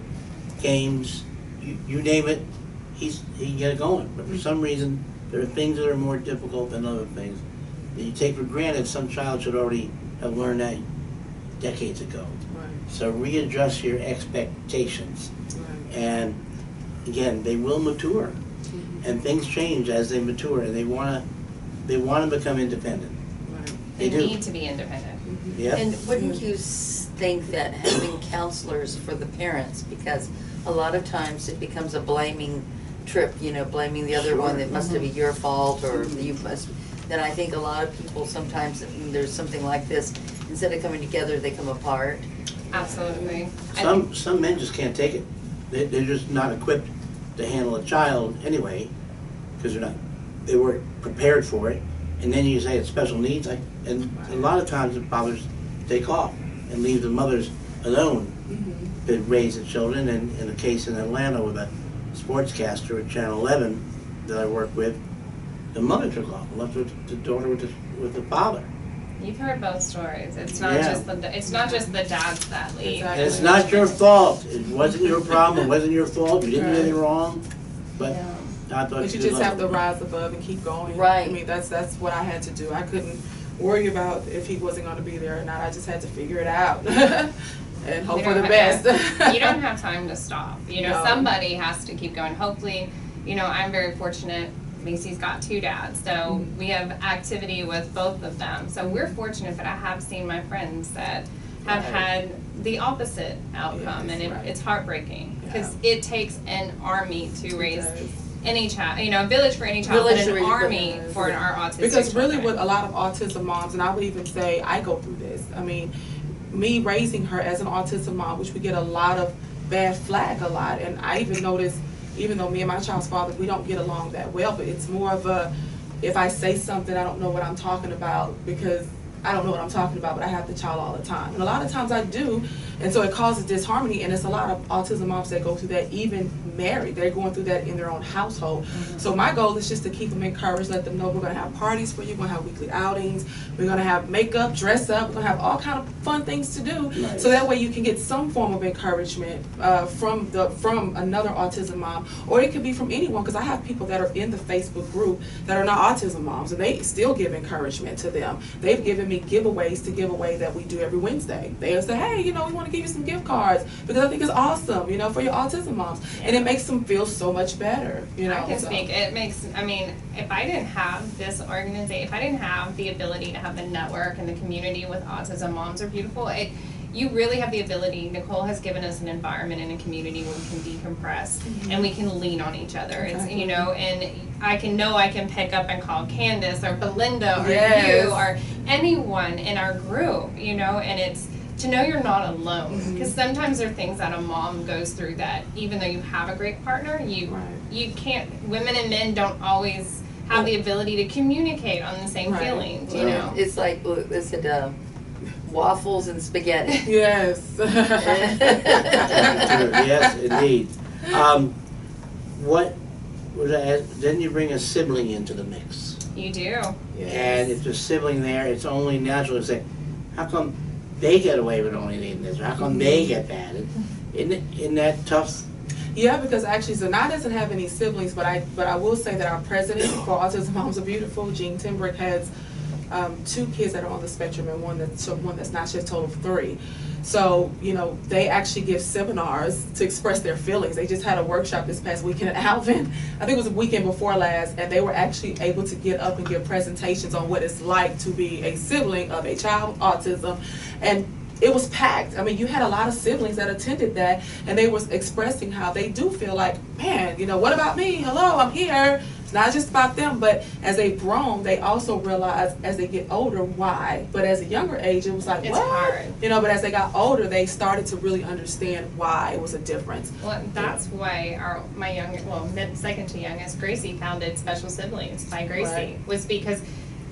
[SPEAKER 1] games, you name it, he can get it going. But for some reason, there are things that are more difficult than other things that you take for granted. Some child should already have learned that decades ago.
[SPEAKER 4] Right.
[SPEAKER 1] So readjust your expectations.
[SPEAKER 4] Right.
[SPEAKER 1] And again, they will mature. And things change as they mature, and they want to become independent.
[SPEAKER 4] Right.
[SPEAKER 5] They
[SPEAKER 1] do.
[SPEAKER 5] need to be independent.
[SPEAKER 1] Yep.
[SPEAKER 2] And wouldn't you think that having counselors for the parents, because a lot of times it becomes a blaming trip, blaming the other one, that must be your fault, or you must, then I think a lot of people sometimes, when there's something like this, instead of coming together, they come apart.
[SPEAKER 5] Absolutely.
[SPEAKER 1] Some men just can't take it. They're just not equipped to handle a child anyway, because they weren't prepared for it. And then you say it's special needs, and a lot of times the fathers take off and leave the mothers alone to raise the children. And in a case in Atlanta with a sportscaster at Channel 11 that I work with, the mother took off and left the daughter with the father.
[SPEAKER 5] You've heard both stories. It's not
[SPEAKER 1] Yeah.
[SPEAKER 5] just the dads that leave.
[SPEAKER 4] Exactly.
[SPEAKER 1] And it's not your fault. It wasn't your problem. It wasn't your fault. You didn't do anything wrong. But I thought
[SPEAKER 4] But you
[SPEAKER 1] did
[SPEAKER 4] just have to
[SPEAKER 1] love it.
[SPEAKER 4] rise above and keep going.
[SPEAKER 2] Right.
[SPEAKER 4] I mean, that's what I had to do. I couldn't worry about if he wasn't going to be there or not. I just had to figure it out and hope
[SPEAKER 5] We
[SPEAKER 4] for
[SPEAKER 5] don't
[SPEAKER 4] the
[SPEAKER 5] have
[SPEAKER 4] best.
[SPEAKER 5] You don't have time to stop.
[SPEAKER 4] No.
[SPEAKER 5] Somebody has to keep going. Hopefully, I'm very fortunate. Macy's got 2 dads, so we have activity with both of them. So we're fortunate that I have seen my friends that have
[SPEAKER 4] Right.
[SPEAKER 5] had the opposite outcome,
[SPEAKER 4] Yes,
[SPEAKER 5] and
[SPEAKER 4] right.
[SPEAKER 5] it's heartbreaking because
[SPEAKER 4] Yeah.
[SPEAKER 5] it takes an army to raise
[SPEAKER 4] does.
[SPEAKER 5] any child, a village for any child,
[SPEAKER 2] Village
[SPEAKER 5] but
[SPEAKER 2] to
[SPEAKER 5] an
[SPEAKER 2] raise a
[SPEAKER 5] army
[SPEAKER 4] village.
[SPEAKER 5] for our autistic
[SPEAKER 4] Because really
[SPEAKER 5] children.
[SPEAKER 4] with a lot of autism moms, and I would even say I go through this. I mean, me raising her as an autism mom, which we get a lot of bad flag a lot. And I even notice, even though me and my child's father, we don't get along that well, but it's more of a, if I say something, I don't know what I'm talking about because I don't know what I'm talking about, but I have the child all the time. And a lot of times I do, and so it causes disharmony, and it's a lot of autism moms that go through that, even married. They're going through that in their own household. So my goal is just to keep them encouraged, let them know we're going to have parties for you, we're going to have weekly outings, we're going to have makeup, dress up, we're going to have all kind of fun things to do.
[SPEAKER 1] Nice.
[SPEAKER 4] So that way you can get some form of encouragement from another autism mom, or it could be from anyone, because I have people that are in the Facebook group that are not autism moms, and they still give encouragement to them. They've given me giveaways to give away that we do every Wednesday. They'll say, hey, we want to give you some gift cards because I think it's awesome, for your autism moms. And it makes them feel so much better,
[SPEAKER 5] I can
[SPEAKER 4] so.
[SPEAKER 5] speak. It makes, if I didn't have this organization, if I didn't have the ability to have the network and the community with Autism Moms Are Beautiful, you really have the ability. Nichole has given us an environment and a community where we can decompress and we can lean on each other.
[SPEAKER 4] Exactly.
[SPEAKER 5] It's, and I can pick up and call Candace or Belinda or
[SPEAKER 4] Yes.
[SPEAKER 5] you or anyone in our group, and it's to know you're not alone. Because sometimes there are things that a mom goes through that even though you have a great partner, you can't, women and men don't always have the ability to communicate on the same
[SPEAKER 4] Right.
[SPEAKER 5] feelings,
[SPEAKER 2] It's like, is it waffles and spaghetti?
[SPEAKER 4] Yes.
[SPEAKER 1] Yes, indeed. What was I? Then you bring a sibling into the mix,
[SPEAKER 5] You do.
[SPEAKER 1] and if there's a sibling there, it's only natural to say, "How come they get away with only needing this? Or how come they get that?" Isn't that tough?
[SPEAKER 4] Yeah, because actually Zanai doesn't have any siblings, but I will say that our president for Autism Moms Are Beautiful, Jean Timbrick, has 2 kids that are on the spectrum and one that's not, just total of 3. So, they actually give seminars to express their feelings. They just had a workshop this past weekend at Alvin. I think it was the weekend before last, and they were actually able to get up and give presentations on what it's like to be a sibling of a child with autism. And it was packed. You had a lot of siblings that attended that, and they was expressing how they do feel like, man, what about me? Hello, I'm here. not just about them, but as they've grown, they also realize as they get older why. But as a younger age, it was like,
[SPEAKER 5] It's
[SPEAKER 4] what?
[SPEAKER 5] hard.
[SPEAKER 4] You know, but as they got older, they started to really understand why it was a difference.
[SPEAKER 5] Well, that's why second to youngest, Gracie, founded Special Siblings by Gracie.
[SPEAKER 4] Right.
[SPEAKER 5] Was because,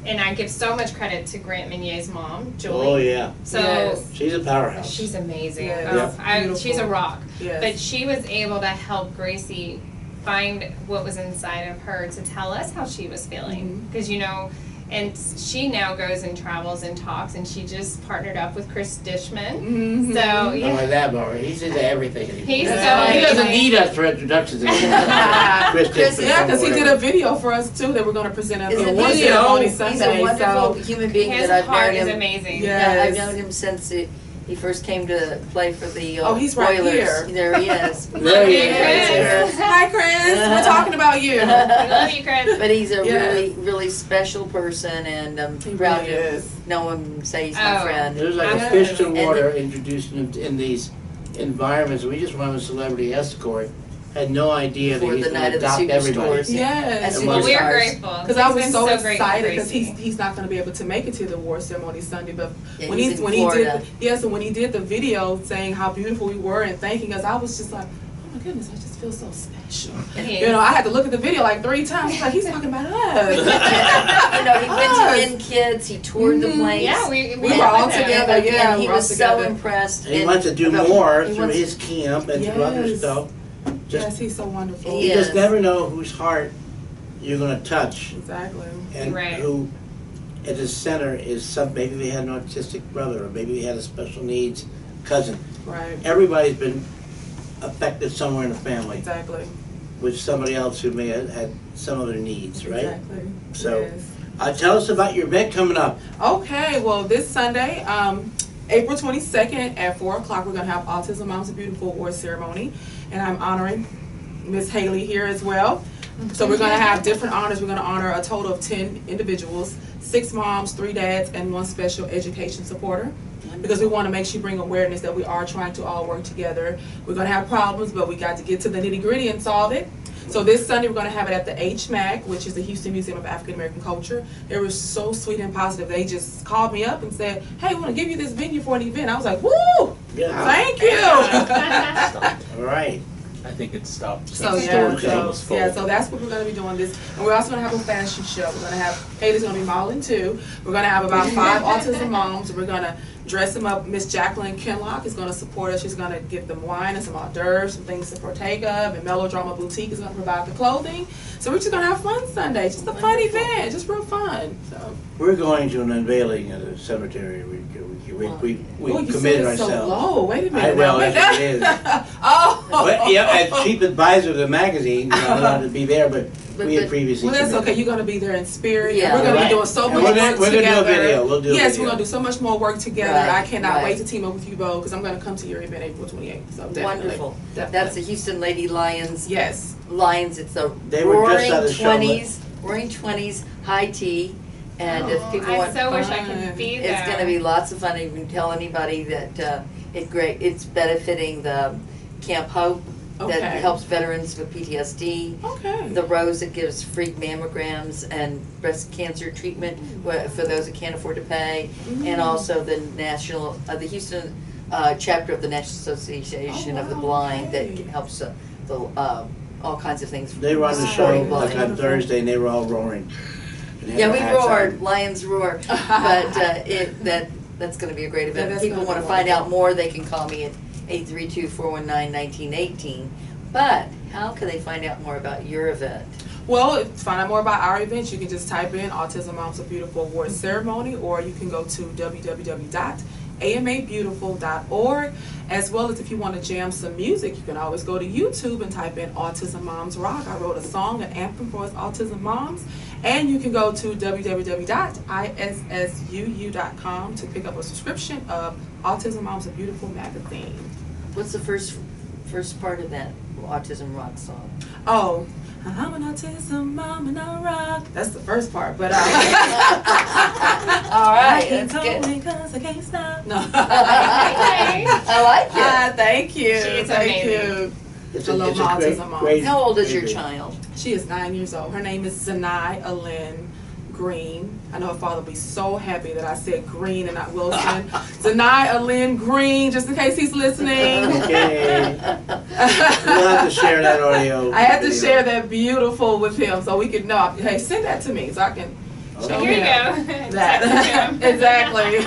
[SPEAKER 5] and I give so much credit to Grant Minier's mom, Julie.
[SPEAKER 1] Oh, yeah.
[SPEAKER 5] So
[SPEAKER 4] Yes.
[SPEAKER 1] She's a powerhouse.
[SPEAKER 5] she's amazing.
[SPEAKER 4] Yes.
[SPEAKER 5] Oh, she's a rock.
[SPEAKER 4] Yes.
[SPEAKER 5] But she was able to help Gracie find what was inside of her to tell us how she was feeling. Because, and she now goes and travels and talks, and she just partnered up with Chris Dishman.
[SPEAKER 4] Mhm.
[SPEAKER 5] So,
[SPEAKER 1] Not
[SPEAKER 5] yeah.
[SPEAKER 1] like that, but he's into everything anymore.
[SPEAKER 5] He's so
[SPEAKER 1] He doesn't
[SPEAKER 5] amazing.
[SPEAKER 1] need us for introductions anymore. Chris,
[SPEAKER 4] Yeah, because he did a video for us too that we're going to present at
[SPEAKER 2] Is
[SPEAKER 4] the
[SPEAKER 2] it
[SPEAKER 4] award
[SPEAKER 2] video?
[SPEAKER 4] ceremony
[SPEAKER 2] He's
[SPEAKER 4] Sunday.
[SPEAKER 2] a wonderful
[SPEAKER 4] So
[SPEAKER 2] human being
[SPEAKER 5] His
[SPEAKER 2] that I've
[SPEAKER 5] heart
[SPEAKER 2] known
[SPEAKER 5] is
[SPEAKER 2] him.
[SPEAKER 5] amazing.
[SPEAKER 4] Yeah.
[SPEAKER 2] Yeah, I've
[SPEAKER 4] Yes.
[SPEAKER 2] known him since he first came to play for the
[SPEAKER 4] Oh, he's right
[SPEAKER 2] Oilers.
[SPEAKER 4] here.
[SPEAKER 2] There he is.
[SPEAKER 1] There he
[SPEAKER 5] Chris.
[SPEAKER 1] is.
[SPEAKER 4] hi, Chris. We're talking about you.
[SPEAKER 5] We love you, Chris.
[SPEAKER 2] But he's a
[SPEAKER 4] Yes.
[SPEAKER 2] really, really special person, and I'm
[SPEAKER 4] He
[SPEAKER 2] proud
[SPEAKER 4] really
[SPEAKER 2] to
[SPEAKER 4] is.
[SPEAKER 2] know him, say he's my
[SPEAKER 5] Oh.
[SPEAKER 2] friend.
[SPEAKER 1] There's like a
[SPEAKER 4] Yes.
[SPEAKER 1] fish to
[SPEAKER 2] And
[SPEAKER 1] water introducing him in these environments. We just won a celebrity escort. Had no idea that
[SPEAKER 2] For
[SPEAKER 1] he's
[SPEAKER 2] the
[SPEAKER 1] going
[SPEAKER 2] night
[SPEAKER 1] to
[SPEAKER 2] of the
[SPEAKER 1] adopt everybody.
[SPEAKER 2] superstores.
[SPEAKER 4] Yes.
[SPEAKER 2] And
[SPEAKER 5] Well, we're
[SPEAKER 2] superstars.
[SPEAKER 5] grateful.
[SPEAKER 4] Because I
[SPEAKER 5] He's
[SPEAKER 4] was
[SPEAKER 5] been
[SPEAKER 4] so
[SPEAKER 5] great
[SPEAKER 4] excited
[SPEAKER 5] for
[SPEAKER 4] because
[SPEAKER 5] Gracie.
[SPEAKER 4] he's not going to be able to make it to the award ceremony Sunday. But
[SPEAKER 2] Yeah,
[SPEAKER 4] when
[SPEAKER 2] he's in
[SPEAKER 4] he
[SPEAKER 2] Florida.
[SPEAKER 4] did, so when he did the video saying how beautiful we were and thanking us, I was just like, oh my goodness, I just feel so special.
[SPEAKER 5] He
[SPEAKER 4] You
[SPEAKER 5] is.
[SPEAKER 4] know, I had to look at the video like 3 times. Like he's talking about us.
[SPEAKER 2] He went to Win Kids, he toured the
[SPEAKER 4] Mhm.
[SPEAKER 2] place.
[SPEAKER 5] Yeah, we
[SPEAKER 4] We were all
[SPEAKER 5] with him.
[SPEAKER 4] together.
[SPEAKER 2] And,
[SPEAKER 4] Yeah,
[SPEAKER 2] and he
[SPEAKER 4] we're all
[SPEAKER 2] was so
[SPEAKER 4] together.
[SPEAKER 2] impressed.
[SPEAKER 1] And he
[SPEAKER 2] and
[SPEAKER 1] wants to do
[SPEAKER 2] about-
[SPEAKER 1] more
[SPEAKER 2] he
[SPEAKER 1] through
[SPEAKER 2] wants-
[SPEAKER 1] his camp and through other
[SPEAKER 4] Yes.
[SPEAKER 1] stuff. Just,
[SPEAKER 4] Yes, he's so wonderful.
[SPEAKER 2] He
[SPEAKER 1] you
[SPEAKER 2] is.
[SPEAKER 1] just never know whose heart you're going to touch,
[SPEAKER 4] Exactly.
[SPEAKER 1] and
[SPEAKER 5] Right.
[SPEAKER 1] who at the center is maybe they had an autistic brother, or maybe they had a special needs cousin.
[SPEAKER 4] Right.
[SPEAKER 1] Everybody's been affected somewhere in the family
[SPEAKER 4] Exactly.
[SPEAKER 1] with somebody else who may have had some other needs, right?
[SPEAKER 4] Exactly.
[SPEAKER 1] So-
[SPEAKER 4] Yes.
[SPEAKER 1] Tell us about your event coming up.
[SPEAKER 4] Okay, well, this Sunday, April 22nd at 4 o'clock, we're going to have Autism Moms Are Beautiful Award Ceremony, and I'm honoring Miss Haley here as well. So we're going to have different honors. We're going to honor a total of 10 individuals, 6 moms, 3 dads, and 1 special education supporter. Because we want to make sure you bring awareness that we are trying to all work together. We're going to have problems, but we got to get to the nitty gritty and solve it. So this Sunday we're going to have it at the HMAC, which is the Houston Museum of African American Culture. They were so sweet and positive. They just called me up and said, "Hey, we want to give you this venue for an event." I was like, "Woo!
[SPEAKER 1] Yeah.
[SPEAKER 4] Thank you!"
[SPEAKER 1] All right.
[SPEAKER 3] I think it stopped.
[SPEAKER 4] So
[SPEAKER 3] It's
[SPEAKER 4] yeah,
[SPEAKER 3] almost full.
[SPEAKER 4] so that's what we're going to be doing this, and we're also going to have a fashion show. We're going to have Haley's going to be modeling too. We're going to have about 5 autism moms. We're going to dress them up. Miss Jacqueline Kenlock is going to support us. She's going to give them wine and some hors d'oeuvres, some things to partake of. And Melodrama Boutique is going to provide the clothing. So we're just going to have fun Sunday. Just a fun event, just real fun. So
[SPEAKER 1] We're going to an unveiling at the cemetery. We
[SPEAKER 4] oh, you
[SPEAKER 1] committed
[SPEAKER 4] said it so
[SPEAKER 1] ourselves.
[SPEAKER 4] low. Wait a minute.
[SPEAKER 1] Well,
[SPEAKER 4] now.
[SPEAKER 1] that's what it is.
[SPEAKER 4] Oh.
[SPEAKER 1] But, yeah, as chief advisor of the magazine, I'm allowed to be there, but we had previously.
[SPEAKER 4] Well, that's
[SPEAKER 1] committed.
[SPEAKER 4] okay. You're going to be there in spirit.
[SPEAKER 2] Yeah.
[SPEAKER 4] We're going to
[SPEAKER 1] Right.
[SPEAKER 4] be doing so
[SPEAKER 1] And
[SPEAKER 4] much
[SPEAKER 1] we're
[SPEAKER 4] work
[SPEAKER 1] gonna do a
[SPEAKER 4] together.
[SPEAKER 1] video. We'll do a
[SPEAKER 4] yes,
[SPEAKER 1] video.
[SPEAKER 4] we're going to do so much more work together.
[SPEAKER 2] Right,
[SPEAKER 4] I cannot
[SPEAKER 2] right.
[SPEAKER 4] wait to team up with you both because I'm going to come to your event April 28th. So definitely.
[SPEAKER 2] Wonderful.
[SPEAKER 4] Definitely.
[SPEAKER 2] That's the Houston Lady Lions.
[SPEAKER 4] Yes.
[SPEAKER 2] Lions. It's a
[SPEAKER 1] They were just
[SPEAKER 2] roaring
[SPEAKER 1] out of Charlotte.
[SPEAKER 2] 20s, roaring 20s, high tea. And if people
[SPEAKER 5] I
[SPEAKER 2] want
[SPEAKER 5] so wish I
[SPEAKER 4] fun.
[SPEAKER 5] could be there.
[SPEAKER 2] it's going to be lots of fun. You can tell anybody that it's benefiting the Camp Hope that
[SPEAKER 4] Okay.
[SPEAKER 2] helps veterans with PTSD.
[SPEAKER 4] Okay.
[SPEAKER 2] The Rose that gives free mammograms and breast cancer treatment for those that can't afford to pay, and also the the Houston chapter of the National Association of the Blind that
[SPEAKER 4] okay.
[SPEAKER 2] helps all kinds of things.
[SPEAKER 1] They were on the show
[SPEAKER 2] supporting
[SPEAKER 1] like
[SPEAKER 2] blind.
[SPEAKER 1] on Thursday, and they were all roaring. And had
[SPEAKER 2] Yeah,
[SPEAKER 1] their
[SPEAKER 2] we
[SPEAKER 1] hats
[SPEAKER 2] roared,
[SPEAKER 1] on.
[SPEAKER 2] Lions roar, but that's going to be a great event.
[SPEAKER 4] Yeah,
[SPEAKER 2] If
[SPEAKER 4] that's
[SPEAKER 2] people
[SPEAKER 4] gonna
[SPEAKER 2] want
[SPEAKER 4] be
[SPEAKER 2] to find out
[SPEAKER 4] wonderful.
[SPEAKER 2] more, they can call me at 832-419-1918. But how can they find out more about your event?
[SPEAKER 4] Well, to find out more about our events, you can just type in Autism Moms Are Beautiful Award Ceremony, or you can go to www.amabeautiful.org, as well as if you want to jam some music, you can always go to YouTube and type in Autism Moms Rock. I wrote a song, an anthem for us Autism Moms, and you can go to www.issuu.com to pick up a subscription of Autism Moms Are Beautiful magazine.
[SPEAKER 2] What's the first part of that Autism Rock song?
[SPEAKER 4] Oh, I'm an autism mom and I rock. That's the first part, but
[SPEAKER 2] All
[SPEAKER 4] I
[SPEAKER 2] right,
[SPEAKER 4] can't
[SPEAKER 2] that's good.
[SPEAKER 4] tell because I can't stop. No.
[SPEAKER 2] I like it.
[SPEAKER 4] Thank you.
[SPEAKER 5] She's
[SPEAKER 4] Thank
[SPEAKER 5] amazing.
[SPEAKER 4] you.
[SPEAKER 1] It's
[SPEAKER 4] I love my autism mom.
[SPEAKER 1] great.
[SPEAKER 2] How old is your
[SPEAKER 1] great-
[SPEAKER 2] child?
[SPEAKER 4] She is 9 years old. Her name is Nichole Green. I know her father will be so happy that I said Green and not Wilson. Nichole Green, just in case he's listening.
[SPEAKER 1] Okay. We'll have to share that audio.
[SPEAKER 4] I had to
[SPEAKER 1] video.
[SPEAKER 4] share that beautiful with him so we could know. Hey, send that to me so I can show
[SPEAKER 5] Here you
[SPEAKER 4] him
[SPEAKER 5] go.
[SPEAKER 4] that. Exactly.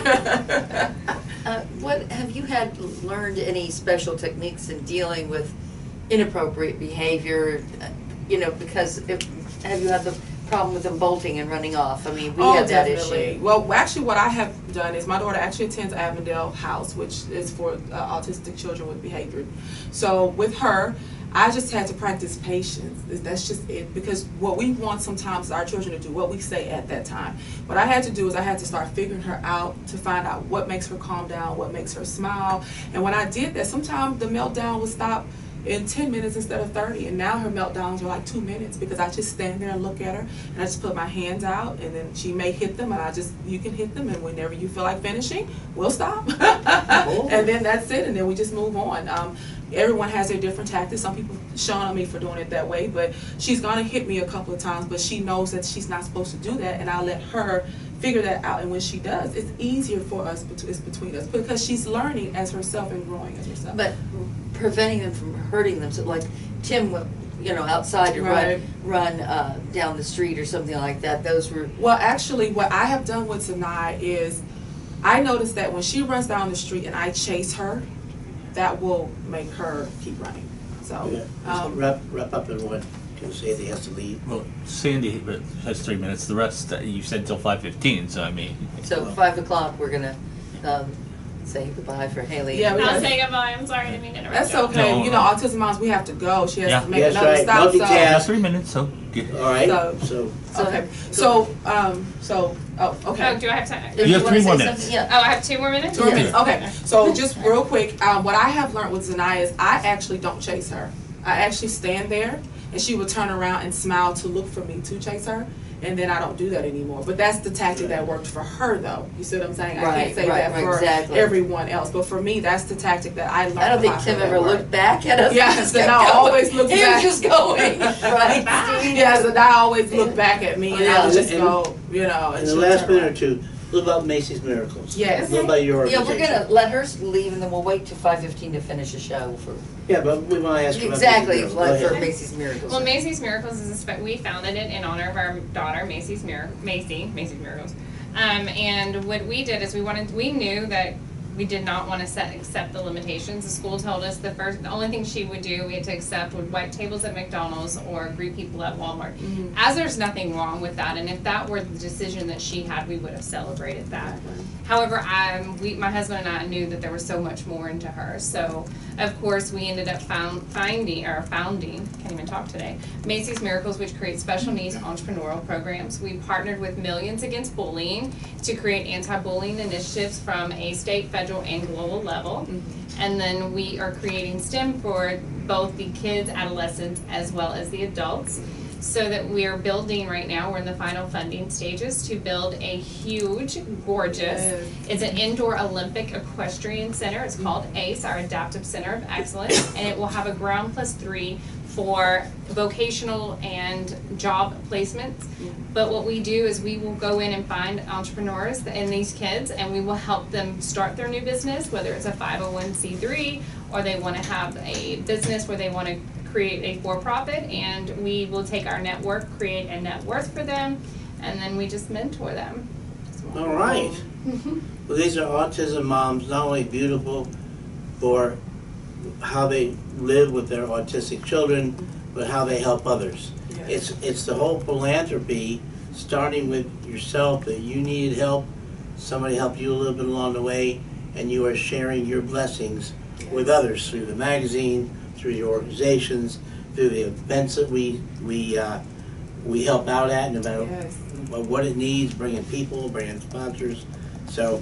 [SPEAKER 2] What have you had learned any special techniques in dealing with inappropriate behavior? Because have you had the problem with them bolting and running off? I mean, we have that issue.
[SPEAKER 4] Well, actually, what I have done is my daughter actually attends Avondale House, which is for autistic children with behavior. So with her, I just had to practice patience. That's just it. Because what we want sometimes our children to do, what we say at that time. What I had to do is I had to start figuring her out to find out what makes her calm down, what makes her smile. And when I did that, sometimes the meltdown would stop in 10 minutes instead of 30. And now her meltdowns are like 2 minutes because I just stand there and look at her and I just put my hands out and then she may hit them and you can hit them and whenever you feel like finishing, we'll stop. And then that's it and then we just move on. Everyone has their different tactics. Some people shun on me for doing it that way, but she's gonna hit me a couple of times, but she knows that she's not supposed to do that and I'll let her figure that out, and when she does, it's easier for us, it's between us, because she's learning as herself and growing as herself.
[SPEAKER 2] But preventing them from hurting themselves, like Tim, outside to
[SPEAKER 4] Right.
[SPEAKER 2] run down the street or something like that. Those were
[SPEAKER 4] Well, actually, what I have done with Sanai is I noticed that when she runs down the street and I chase her, that will make her keep running. So,
[SPEAKER 1] Yeah. Just wrap up everyone. Can say he has to leave.
[SPEAKER 3] Well, Sandy has 3 minutes. The rest you said till 5:15. So I mean,
[SPEAKER 2] so 5 o'clock. We're gonna say goodbye for Haley.
[SPEAKER 4] Yeah, we
[SPEAKER 5] I'll
[SPEAKER 4] gotta-
[SPEAKER 5] say goodbye. I'm sorry, I didn't mean to interrupt.
[SPEAKER 4] that's
[SPEAKER 5] you.
[SPEAKER 4] okay.
[SPEAKER 3] No,
[SPEAKER 4] Autism moms, we have to go. She has
[SPEAKER 3] Yeah.
[SPEAKER 4] to make
[SPEAKER 1] That's
[SPEAKER 4] another
[SPEAKER 1] right.
[SPEAKER 4] stop.
[SPEAKER 1] Multitask.
[SPEAKER 3] just 3 minutes. So get,
[SPEAKER 1] All right.
[SPEAKER 4] So-
[SPEAKER 1] So
[SPEAKER 4] Okay. Okay.
[SPEAKER 5] Oh, do I have time?
[SPEAKER 2] If
[SPEAKER 3] You have
[SPEAKER 2] wanna
[SPEAKER 3] 3
[SPEAKER 2] say
[SPEAKER 3] more
[SPEAKER 2] something,
[SPEAKER 3] minutes.
[SPEAKER 2] Yeah.
[SPEAKER 5] Oh, I have 2 more minutes?
[SPEAKER 4] 2 more
[SPEAKER 2] Yeah.
[SPEAKER 4] minutes. Okay. So just real quick, what I have learned with Zanaya is I actually don't chase her. I actually stand there and she would turn around and smile to look for me to chase her. And then I don't do that anymore. But that's the tactic that worked for her, though. You see what I'm saying? I
[SPEAKER 2] Right,
[SPEAKER 4] can't say
[SPEAKER 2] right,
[SPEAKER 4] that
[SPEAKER 2] right,
[SPEAKER 4] for
[SPEAKER 2] exactly.
[SPEAKER 4] everyone else. But for me, that's the tactic that I learned.
[SPEAKER 2] I don't think
[SPEAKER 4] about
[SPEAKER 2] Tim
[SPEAKER 4] her
[SPEAKER 2] ever
[SPEAKER 4] that
[SPEAKER 2] looked
[SPEAKER 4] worked.
[SPEAKER 2] back at us.
[SPEAKER 4] Yes,
[SPEAKER 2] He just
[SPEAKER 4] and
[SPEAKER 2] kept
[SPEAKER 4] I
[SPEAKER 2] going.
[SPEAKER 4] always looked
[SPEAKER 2] He
[SPEAKER 4] back.
[SPEAKER 2] was just going, right? Steve?
[SPEAKER 4] Yes, and I always look back at me and I would just
[SPEAKER 1] And-
[SPEAKER 4] go, and
[SPEAKER 1] in the
[SPEAKER 4] she'll
[SPEAKER 1] last
[SPEAKER 4] turn
[SPEAKER 1] minute or
[SPEAKER 4] around.
[SPEAKER 1] two, a little about Macy's Miracles.
[SPEAKER 4] Yes.
[SPEAKER 1] A little about your
[SPEAKER 2] Yeah,
[SPEAKER 1] organization.
[SPEAKER 2] we're gonna let her leave and then we'll wait till 5:15 to finish the show for
[SPEAKER 1] Yeah, but we want to ask you about
[SPEAKER 2] exactly
[SPEAKER 1] Macy's Miracles. Go
[SPEAKER 2] for
[SPEAKER 1] ahead.
[SPEAKER 2] Macy's Miracles.
[SPEAKER 5] Well, Macy's Miracles is we founded it in honor of our daughter, Macy's Miracles. And what we did is we knew that we did not want to accept the limitations. The school told us the only thing she would do, we had to accept, would wipe tables at McDonald's or greet people at Walmart.
[SPEAKER 4] Mhm.
[SPEAKER 5] As there's nothing wrong with that, and if that were the decision that she had, we would have celebrated that. However, my husband and I knew that there was so much more into her. So, of course, we ended up founding, can't even talk today, Macy's Miracles, which creates special needs entrepreneurial programs. We partnered with Millions Against Bullying to create anti-bullying initiatives from a state, federal, and global level. And then we are creating STEM for both the kids, adolescents, as well as the adults. So that we are building right now, we're in the final funding stages to build a huge, gorgeous,
[SPEAKER 4] Yes.
[SPEAKER 5] it's an indoor Olympic equestrian center. It's called ACE, our Adaptive Center of Excellence, and it will have a ground +3 for vocational and job placements. But what we do is we will go in and find entrepreneurs and these kids, and we will help them start their new business, whether it's a 501c3 or they want to have a business where they want to create a for-profit, and we will take our network, create a net worth for them, and then we just mentor them.
[SPEAKER 1] All right. Well, these are autism moms, not only beautiful for how they live with their autistic children, but how they help others.
[SPEAKER 4] Yes.
[SPEAKER 1] It's the whole philanthropy, starting with yourself, that you needed help, somebody helped you a little bit along the way, and you are sharing your blessings with others through the magazine, through your organizations, through the events that we help out at, no matter
[SPEAKER 4] Yes.
[SPEAKER 1] what it needs, bringing people, bringing sponsors. So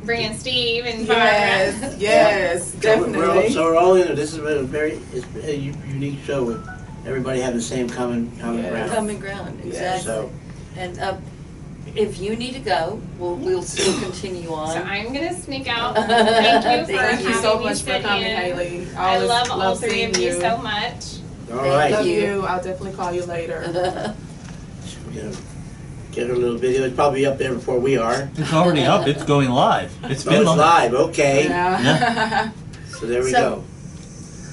[SPEAKER 5] Bringing Steve and
[SPEAKER 4] Yes,
[SPEAKER 5] Barbara.
[SPEAKER 4] yes, definitely.
[SPEAKER 1] So we're all in it. This is it's a unique show with everybody having the same common
[SPEAKER 4] Yeah.
[SPEAKER 1] ground.
[SPEAKER 2] Common ground,
[SPEAKER 4] Yes.
[SPEAKER 2] exactly.
[SPEAKER 1] So
[SPEAKER 2] And If you need to go, we'll still continue
[SPEAKER 5] So
[SPEAKER 2] on.
[SPEAKER 5] I'm gonna sneak out. Thank you for
[SPEAKER 2] Thank
[SPEAKER 4] Thank you so
[SPEAKER 5] having me
[SPEAKER 4] much for
[SPEAKER 5] sit
[SPEAKER 4] coming,
[SPEAKER 5] in.
[SPEAKER 4] Haley.
[SPEAKER 5] I
[SPEAKER 4] Always
[SPEAKER 5] love all three of
[SPEAKER 4] seeing
[SPEAKER 5] you so much.
[SPEAKER 1] All
[SPEAKER 2] Thank
[SPEAKER 1] right.
[SPEAKER 4] Love
[SPEAKER 2] you.
[SPEAKER 4] you. I'll definitely call you later.
[SPEAKER 1] We're gonna get a little video. It's probably up there before we are.
[SPEAKER 3] It's already up. It's going live. It's
[SPEAKER 1] Oh,
[SPEAKER 3] been
[SPEAKER 1] it's
[SPEAKER 3] live.
[SPEAKER 1] live. Okay.
[SPEAKER 4] Yeah.
[SPEAKER 1] So there we
[SPEAKER 2] So-
[SPEAKER 1] go.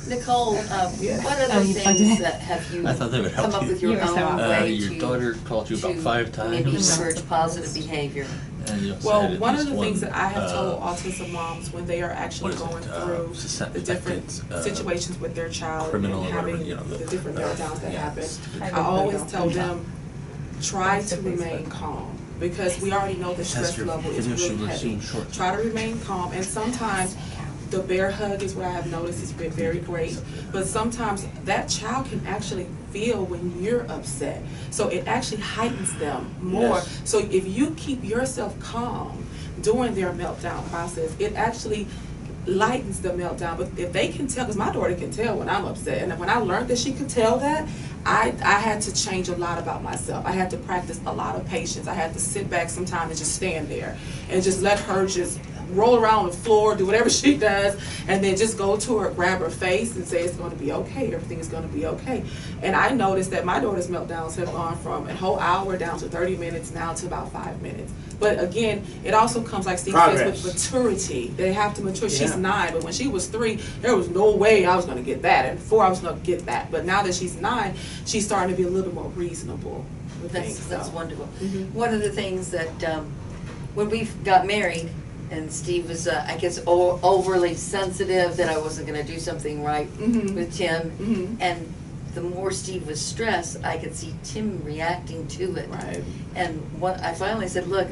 [SPEAKER 2] Nicole,
[SPEAKER 4] Yeah.
[SPEAKER 2] what other
[SPEAKER 5] Oh, you plugged it
[SPEAKER 2] things
[SPEAKER 5] in.
[SPEAKER 2] that have you
[SPEAKER 3] I thought they would help
[SPEAKER 2] come up
[SPEAKER 3] you.
[SPEAKER 2] with your
[SPEAKER 5] You were so
[SPEAKER 2] own
[SPEAKER 5] awesome.
[SPEAKER 2] way
[SPEAKER 3] Your
[SPEAKER 2] to
[SPEAKER 3] daughter called you about 5
[SPEAKER 2] maybe
[SPEAKER 3] times.
[SPEAKER 2] encourage positive behavior?
[SPEAKER 3] And you
[SPEAKER 4] Well,
[SPEAKER 3] said at
[SPEAKER 4] one of
[SPEAKER 3] least
[SPEAKER 4] the things
[SPEAKER 3] one,
[SPEAKER 4] that I have told autism moms when they are actually
[SPEAKER 3] what is
[SPEAKER 4] going
[SPEAKER 3] it,
[SPEAKER 4] through the different situations with their child
[SPEAKER 3] criminal
[SPEAKER 4] and
[SPEAKER 3] or whatever,
[SPEAKER 4] having
[SPEAKER 3] you know,
[SPEAKER 4] the different meltdowns that
[SPEAKER 3] yeah,
[SPEAKER 4] happen,
[SPEAKER 5] I
[SPEAKER 4] I always tell them, try to remain calm. Because we already know the stress level is really heavy. Try to remain calm, and sometimes the bear hug is what I have noticed has been very great. But sometimes that child can actually feel when you're upset. So it actually heightens them more.
[SPEAKER 1] Yes.
[SPEAKER 4] So if you keep yourself calm during their meltdown process, it actually lightens the meltdown. But if they can tell, because my daughter can tell when I'm upset, and when I learned that she could tell that, I had to change a lot about myself. I had to practice a lot of patience. I had to sit back sometimes and just stand there and just let her just roll around on the floor, do whatever she does, and then just go to her, grab her face and say, it's going to be okay, everything is going to be okay. And I noticed that my daughter's meltdowns have gone from a whole hour down to 30 minutes now to about 5 minutes. But again, it also comes, like Steve says, with maturity. They have to mature. She's 9, but when she was 3, there was no way I was going to get that. And 4, I was going to get that. But now that she's 9, she's starting to be a little bit more reasonable with things.
[SPEAKER 2] That's wonderful.
[SPEAKER 4] Mhm.
[SPEAKER 2] One of the things that when we got married, and Steve was, I guess, overly sensitive that I wasn't going to do something right
[SPEAKER 4] Mhm.
[SPEAKER 2] with Tim,
[SPEAKER 4] Mhm.
[SPEAKER 2] and the more Steve was stressed, I could see Tim reacting to it.
[SPEAKER 4] Right.
[SPEAKER 2] And what I finally said, look,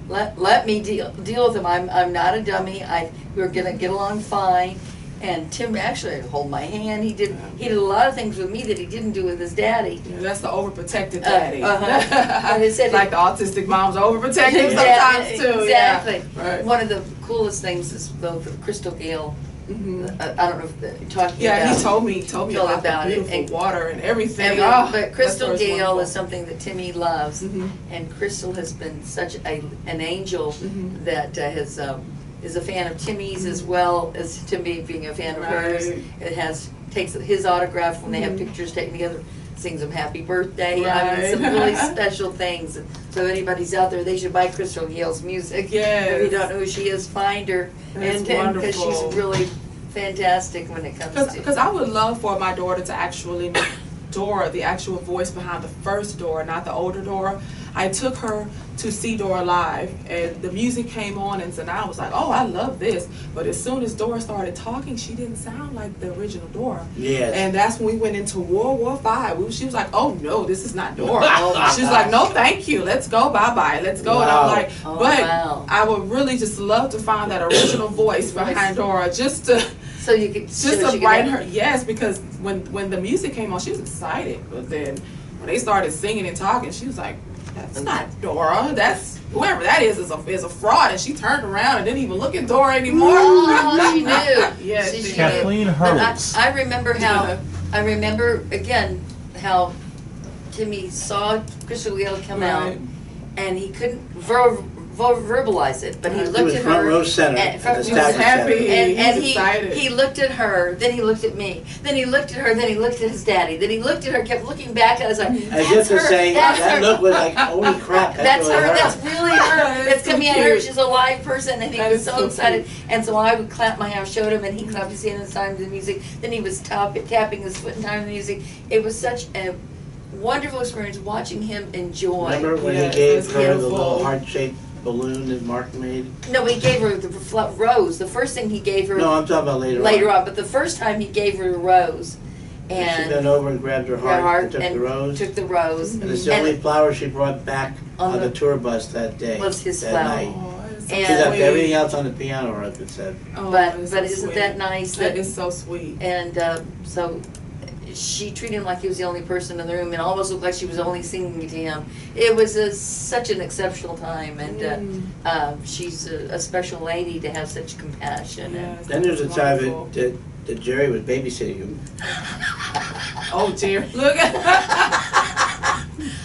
[SPEAKER 2] let me deal with him. I'm not a dummy. We're gonna get along fine. And Tim actually hold my hand. He did a lot of things with me that he didn't do with his daddy.
[SPEAKER 4] Yeah, that's the overprotective daddy.
[SPEAKER 2] And they said
[SPEAKER 4] like the autistic moms overprotective
[SPEAKER 2] Yeah,
[SPEAKER 4] sometimes too.
[SPEAKER 2] exactly.
[SPEAKER 4] Yeah. Right.
[SPEAKER 2] One of the coolest things is though for Crystal Gale.
[SPEAKER 4] Mhm.
[SPEAKER 2] I don't know if you talked
[SPEAKER 4] Yeah,
[SPEAKER 2] about.
[SPEAKER 4] he told me
[SPEAKER 2] told
[SPEAKER 4] about
[SPEAKER 2] about
[SPEAKER 4] the
[SPEAKER 2] it.
[SPEAKER 4] beautiful
[SPEAKER 2] And-
[SPEAKER 4] water and everything.
[SPEAKER 2] But
[SPEAKER 4] That
[SPEAKER 2] Crystal
[SPEAKER 4] was
[SPEAKER 2] Gale
[SPEAKER 4] wonderful.
[SPEAKER 2] is something that Timmy loves,
[SPEAKER 4] Mhm.
[SPEAKER 2] and Crystal has been such an angel
[SPEAKER 4] Mhm.
[SPEAKER 2] that is a fan of Timmy's as well as Timmy being a fan of hers.
[SPEAKER 4] Right.
[SPEAKER 2] It takes his autograph when they have
[SPEAKER 4] Mhm.
[SPEAKER 2] pictures taken together, sings them happy birthday. I mean, some
[SPEAKER 4] Right.
[SPEAKER 2] really special things. So if anybody's out there, they should buy Crystal Gale's music.
[SPEAKER 4] Yes.
[SPEAKER 2] If you don't know who she is, find her.
[SPEAKER 4] That's
[SPEAKER 2] And because
[SPEAKER 4] wonderful.
[SPEAKER 2] she's really fantastic when it comes to.
[SPEAKER 4] Because I would love for my daughter to actually make Dora the actual voice behind the first Dora, not the older Dora. I took her to see Dora live, and the music came on, and so now I was like, oh, I love this. But as soon as Dora started talking, she didn't sound like the original Dora.
[SPEAKER 1] Yes.
[SPEAKER 4] And that's when we went into World War V. She was like, oh no, this is not Dora.
[SPEAKER 2] Oh, my
[SPEAKER 4] She was
[SPEAKER 2] gosh.
[SPEAKER 4] like, no, thank you. Let's go, bye-bye. Let's go. And
[SPEAKER 1] Wow.
[SPEAKER 4] I'm like,
[SPEAKER 2] Oh,
[SPEAKER 4] but
[SPEAKER 2] wow.
[SPEAKER 4] I would really just love to find that original voice behind Dora, just to
[SPEAKER 2] So you could
[SPEAKER 4] just to brighten her. Yes, because when the music came on, she was excited. But then when they started singing and talking, she was like, that's not Dora. That's whoever that is a fraud. And she turned around and didn't even look at Dora anymore.
[SPEAKER 2] Oh, she knew.
[SPEAKER 4] Yes,
[SPEAKER 2] She
[SPEAKER 4] she
[SPEAKER 2] knew.
[SPEAKER 3] Kathleen
[SPEAKER 2] But
[SPEAKER 3] Hurts.
[SPEAKER 2] I remember how,
[SPEAKER 4] Yeah.
[SPEAKER 2] I remember again how Timmy saw Crystal Gale come out,
[SPEAKER 4] Right.
[SPEAKER 2] and he couldn't verbalize it, but he
[SPEAKER 4] Right.
[SPEAKER 2] looked
[SPEAKER 1] He was
[SPEAKER 2] at
[SPEAKER 1] front
[SPEAKER 2] her.
[SPEAKER 1] row center
[SPEAKER 2] and
[SPEAKER 1] at
[SPEAKER 2] front-
[SPEAKER 1] the
[SPEAKER 2] he
[SPEAKER 4] He was
[SPEAKER 1] Stafford
[SPEAKER 4] happy.
[SPEAKER 1] Center.
[SPEAKER 2] And
[SPEAKER 4] he was excited.
[SPEAKER 2] he looked at her, then he looked at me, then he looked at her, then he looked at his daddy, then he looked at her, kept looking back at us like,
[SPEAKER 1] As
[SPEAKER 2] that's
[SPEAKER 1] if to
[SPEAKER 2] her,
[SPEAKER 1] say,
[SPEAKER 2] that's
[SPEAKER 1] that
[SPEAKER 2] her.
[SPEAKER 1] look was like, holy crap,
[SPEAKER 2] That's
[SPEAKER 1] really
[SPEAKER 2] her. That's really her.
[SPEAKER 4] That is
[SPEAKER 2] That's
[SPEAKER 4] so
[SPEAKER 2] coming at her.
[SPEAKER 4] cute.
[SPEAKER 2] She's a live person, and he
[SPEAKER 4] That
[SPEAKER 2] was
[SPEAKER 4] is
[SPEAKER 2] so
[SPEAKER 4] so
[SPEAKER 2] excited.
[SPEAKER 4] cute.
[SPEAKER 2] And so I would clap my hands, showed him, and he clapped his hand in time to the music. Then he was tapping his foot in time to the music. It was such a wonderful experience watching him enjoy.
[SPEAKER 1] Remember when
[SPEAKER 4] Yes,
[SPEAKER 1] he gave
[SPEAKER 4] it's
[SPEAKER 1] her the
[SPEAKER 4] beautiful.
[SPEAKER 1] little heart-shaped balloon that Mark made?
[SPEAKER 2] No, he gave her the rose. The first thing he gave her
[SPEAKER 1] No, I'm talking about later
[SPEAKER 2] on, but the first time he gave her the rose,
[SPEAKER 1] She
[SPEAKER 2] and
[SPEAKER 1] bent over and grabbed her heart and took the rose.
[SPEAKER 2] took the rose.
[SPEAKER 1] And it's the only flower she brought back
[SPEAKER 2] On
[SPEAKER 1] on
[SPEAKER 2] the-
[SPEAKER 1] the tour bus that day.
[SPEAKER 2] Was his
[SPEAKER 1] that
[SPEAKER 2] flower.
[SPEAKER 1] night.
[SPEAKER 4] Oh, that is so
[SPEAKER 2] And-
[SPEAKER 1] She left
[SPEAKER 4] sweet.
[SPEAKER 1] everything else on the piano, or it said.
[SPEAKER 4] Oh,
[SPEAKER 2] But
[SPEAKER 4] that is so
[SPEAKER 2] isn't
[SPEAKER 4] sweet.
[SPEAKER 2] that nice?
[SPEAKER 4] That is so sweet.
[SPEAKER 2] And so she treated him like he was the only person in the room, and almost looked like she was only singing to him. It was such an exceptional time, and she's a special lady to have such compassion. And
[SPEAKER 4] Yes,
[SPEAKER 1] Then there's a
[SPEAKER 4] that's
[SPEAKER 1] time
[SPEAKER 4] wonderful.
[SPEAKER 1] that Jerry was babysitting him.
[SPEAKER 4] Oh dear, look at.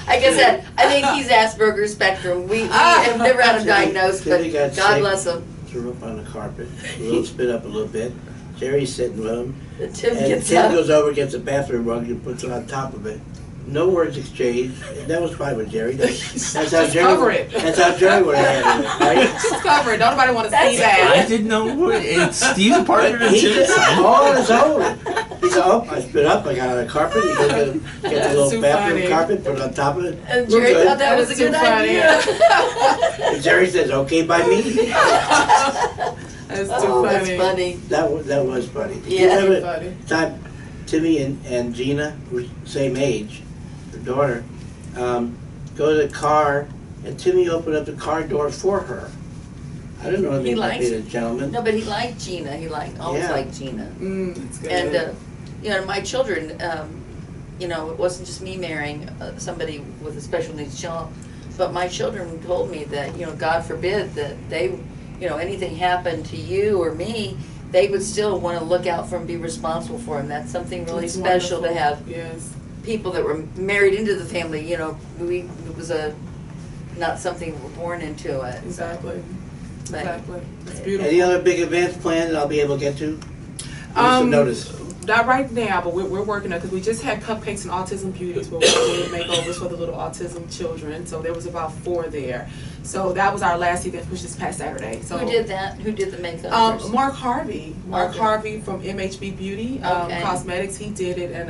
[SPEAKER 2] I I said, I think he's Asperger's spectrum. We have never had him diagnosed, but
[SPEAKER 1] Timmy got
[SPEAKER 2] God
[SPEAKER 1] sick.
[SPEAKER 2] bless him.
[SPEAKER 1] Threw up on the carpet, a little spit up a little bit. Jerry's sitting with him,
[SPEAKER 2] And Tim
[SPEAKER 1] and
[SPEAKER 2] gets
[SPEAKER 1] Tim
[SPEAKER 2] up.
[SPEAKER 1] goes over, gets a bathroom rug, and puts it on top of it. No words exchanged. That was fine with Jerry. That's how
[SPEAKER 4] Just
[SPEAKER 1] Jerry.
[SPEAKER 4] cover it.
[SPEAKER 1] That's how Jerry would have handled it, right?
[SPEAKER 4] Just cover it. Don't nobody want to see
[SPEAKER 2] That's-
[SPEAKER 3] I
[SPEAKER 4] that.
[SPEAKER 3] didn't know it's Steve's apartment
[SPEAKER 1] But
[SPEAKER 3] and
[SPEAKER 1] he did
[SPEAKER 3] Tim's.
[SPEAKER 1] it all on his own. He said, "Oh, I spit up. I got on the carpet. You go get the
[SPEAKER 4] That's
[SPEAKER 1] little
[SPEAKER 4] too
[SPEAKER 1] bathroom
[SPEAKER 4] funny.
[SPEAKER 1] carpet, put it on top of it."
[SPEAKER 2] And
[SPEAKER 1] We're
[SPEAKER 2] Jerry
[SPEAKER 1] good.
[SPEAKER 2] thought that was a
[SPEAKER 4] That's too
[SPEAKER 2] good
[SPEAKER 4] funny.
[SPEAKER 2] idea.
[SPEAKER 1] And Jerry says, "Okay by me."
[SPEAKER 4] That's too
[SPEAKER 2] Oh, that's
[SPEAKER 4] funny.
[SPEAKER 2] funny.
[SPEAKER 1] That was funny.
[SPEAKER 2] Yeah.
[SPEAKER 1] You remember
[SPEAKER 4] Funny.
[SPEAKER 1] the time Timmy and Gina were same age, her daughter, go to the car, and Timmy opened up the car door for her. I don't know anything about
[SPEAKER 2] likes
[SPEAKER 1] being a gentleman.
[SPEAKER 2] No, but he liked Gina. He always
[SPEAKER 1] Yeah.
[SPEAKER 2] liked Gina.
[SPEAKER 4] That's good.
[SPEAKER 2] And, you know, my children, you know, it wasn't just me marrying somebody with a special needs child, but my children told me that, you know, God forbid that they, you know, anything happened to you or me, they would still want to look out for and be responsible for him. That's something really
[SPEAKER 4] It's
[SPEAKER 2] special
[SPEAKER 4] wonderful.
[SPEAKER 2] to have
[SPEAKER 4] Yes.
[SPEAKER 2] people that were married into the family, you know, it was not something we were born into it.
[SPEAKER 4] Exactly.
[SPEAKER 2] But
[SPEAKER 4] Exactly. It's beautiful.
[SPEAKER 1] Any other big events planned that I'll be able to get to? Give me some notice.
[SPEAKER 4] Not right now, but we're working on it because we just had cupcakes and autism beauties where we did makeovers for the little autism children. So there was about 4 there. So that was our last event, which is past Saturday. So
[SPEAKER 2] who did that? Who did the makeup?
[SPEAKER 4] Mark Harvey. Mark
[SPEAKER 2] Okay.
[SPEAKER 4] Harvey from MHB Beauty
[SPEAKER 2] Okay.
[SPEAKER 4] Cosmetics. He did it, and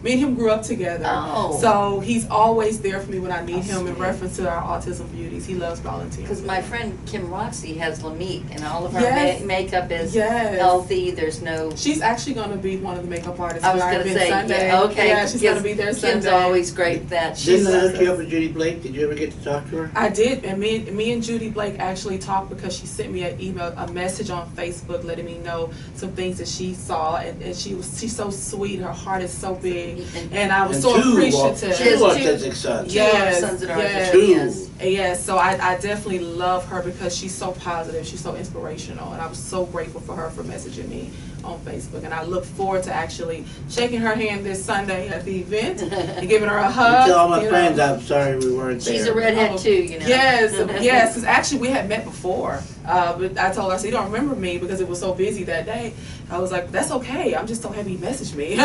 [SPEAKER 4] me and him grew up together.
[SPEAKER 2] Oh.
[SPEAKER 4] So he's always there for me when I need him in reference to our autism beauties. He loves volunteering.
[SPEAKER 2] Because my friend Kim Roxy has Lamique, and all of her
[SPEAKER 4] Yes.
[SPEAKER 2] makeup is
[SPEAKER 4] Yes.
[SPEAKER 2] healthy. There's no.
[SPEAKER 4] She's actually going to be one of the makeup artists
[SPEAKER 2] I was
[SPEAKER 4] for our
[SPEAKER 2] going to
[SPEAKER 4] event
[SPEAKER 2] say,
[SPEAKER 4] Sunday.
[SPEAKER 2] yeah, okay.
[SPEAKER 4] Yeah, she's going to
[SPEAKER 2] Yes,
[SPEAKER 4] be there
[SPEAKER 2] Kim's
[SPEAKER 4] Sunday.
[SPEAKER 2] always great at that. She
[SPEAKER 1] Didn't I
[SPEAKER 2] loves
[SPEAKER 1] hook you
[SPEAKER 2] it.
[SPEAKER 1] up with Judy Blake? Did you ever get to talk to her?
[SPEAKER 4] I did, and me and Judy Blake actually talked because she sent me an email, a message on Facebook letting me know some things that she saw, and she's so sweet. Her heart is so big, and I was
[SPEAKER 1] And
[SPEAKER 4] so
[SPEAKER 1] two
[SPEAKER 4] appreciative.
[SPEAKER 2] She has two-
[SPEAKER 1] autistic sons.
[SPEAKER 4] Yes,
[SPEAKER 2] sons that are
[SPEAKER 4] yes.
[SPEAKER 2] autistic, yes.
[SPEAKER 4] Yes, so I definitely love her because she's so positive, she's so inspirational, and I was so grateful for her for messaging me on Facebook, and I look forward to actually shaking her hand this Sunday at the event and giving her a hug.
[SPEAKER 1] You tell all my
[SPEAKER 4] you know.
[SPEAKER 1] friends I'm sorry we weren't there.
[SPEAKER 2] She's a redhead too, you know.
[SPEAKER 4] Yes, yes, because actually we had met before, but I told her, I said, you don't remember me because it was so busy that day. I was like, that's okay, I'm just so happy you messaged me.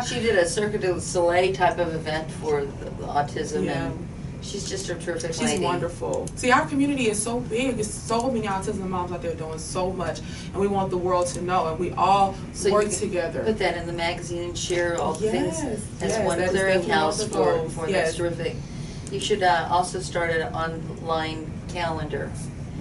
[SPEAKER 2] She did a Cirque du Soleil type of event for the autism,
[SPEAKER 4] Yeah.
[SPEAKER 2] and she's just a terrific
[SPEAKER 4] She's
[SPEAKER 2] lady.
[SPEAKER 4] wonderful. See, our community is so big. There's so many autism moms out there doing so much, and we want the world to know, and we all
[SPEAKER 2] So you
[SPEAKER 4] work
[SPEAKER 2] can
[SPEAKER 4] together.
[SPEAKER 2] Put that in the magazine and share all the
[SPEAKER 4] Yes,
[SPEAKER 2] things as
[SPEAKER 4] yes,
[SPEAKER 2] one
[SPEAKER 4] that is
[SPEAKER 2] clearinghouse
[SPEAKER 4] definitely one of the
[SPEAKER 2] for
[SPEAKER 4] goals.
[SPEAKER 2] that's
[SPEAKER 4] Yes.
[SPEAKER 2] terrific. You should also start an online calendar.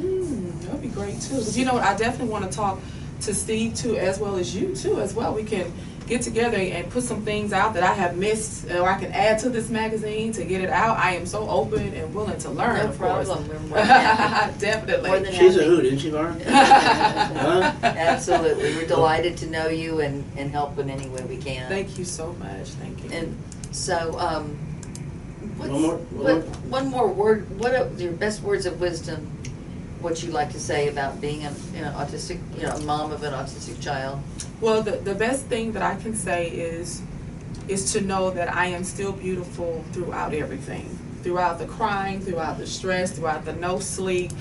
[SPEAKER 4] That would be great too. Because you know what, I definitely want to talk to Steve too, as well as you too, as well. We can get together and put some things out that I have missed, or I can add to this magazine to get it out. I am so open and willing to learn.
[SPEAKER 2] No
[SPEAKER 4] of course.
[SPEAKER 2] problem. We're more than happy.
[SPEAKER 4] Definitely.
[SPEAKER 2] More than
[SPEAKER 1] She's a
[SPEAKER 2] happy.
[SPEAKER 1] hoot, isn't she, Lauren? Huh?
[SPEAKER 2] Absolutely. We're delighted to know you and help in any way we can.
[SPEAKER 4] Thank you so much. Thank you.
[SPEAKER 2] And so, what's,
[SPEAKER 1] One more
[SPEAKER 2] word, what are your best words of wisdom, what you like to say about being a autistic, a mom of an autistic child?
[SPEAKER 4] Well, the best thing that I can say is to know that I am still beautiful throughout everything. Throughout the crying, throughout the stress, throughout the no sleep.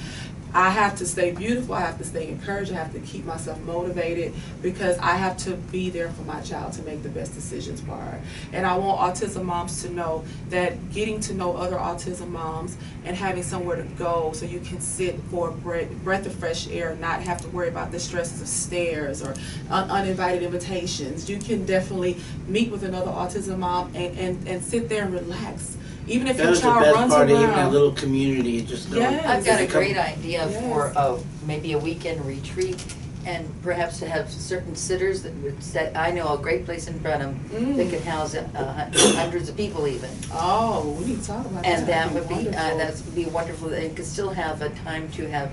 [SPEAKER 4] I have to stay beautiful, I have to stay encouraged, I have to keep myself motivated because I have to be there for my child to make the best decisions for her. And I want autism moms to know that getting to know other autism moms and having somewhere to go so you can sit for a breath of fresh air and not have to worry about the stresses of stairs or uninvited invitations. You can definitely meet with another autism mom and sit there and relax. Even if
[SPEAKER 1] That
[SPEAKER 4] your
[SPEAKER 1] was the
[SPEAKER 4] child
[SPEAKER 1] best
[SPEAKER 4] runs
[SPEAKER 1] part of even that
[SPEAKER 4] around.
[SPEAKER 1] little community. Just
[SPEAKER 4] Yes.
[SPEAKER 2] I've got a
[SPEAKER 1] Become-
[SPEAKER 2] great idea
[SPEAKER 4] Yes.
[SPEAKER 2] for maybe a weekend retreat, and perhaps to have certain sitters that would set. I know a great place in Brenham that could house hundreds of people even,
[SPEAKER 4] Oh, we need to talk about
[SPEAKER 2] and that
[SPEAKER 4] That'd
[SPEAKER 2] would be
[SPEAKER 4] wonderful.
[SPEAKER 2] that would be wonderful. And could still have a time to have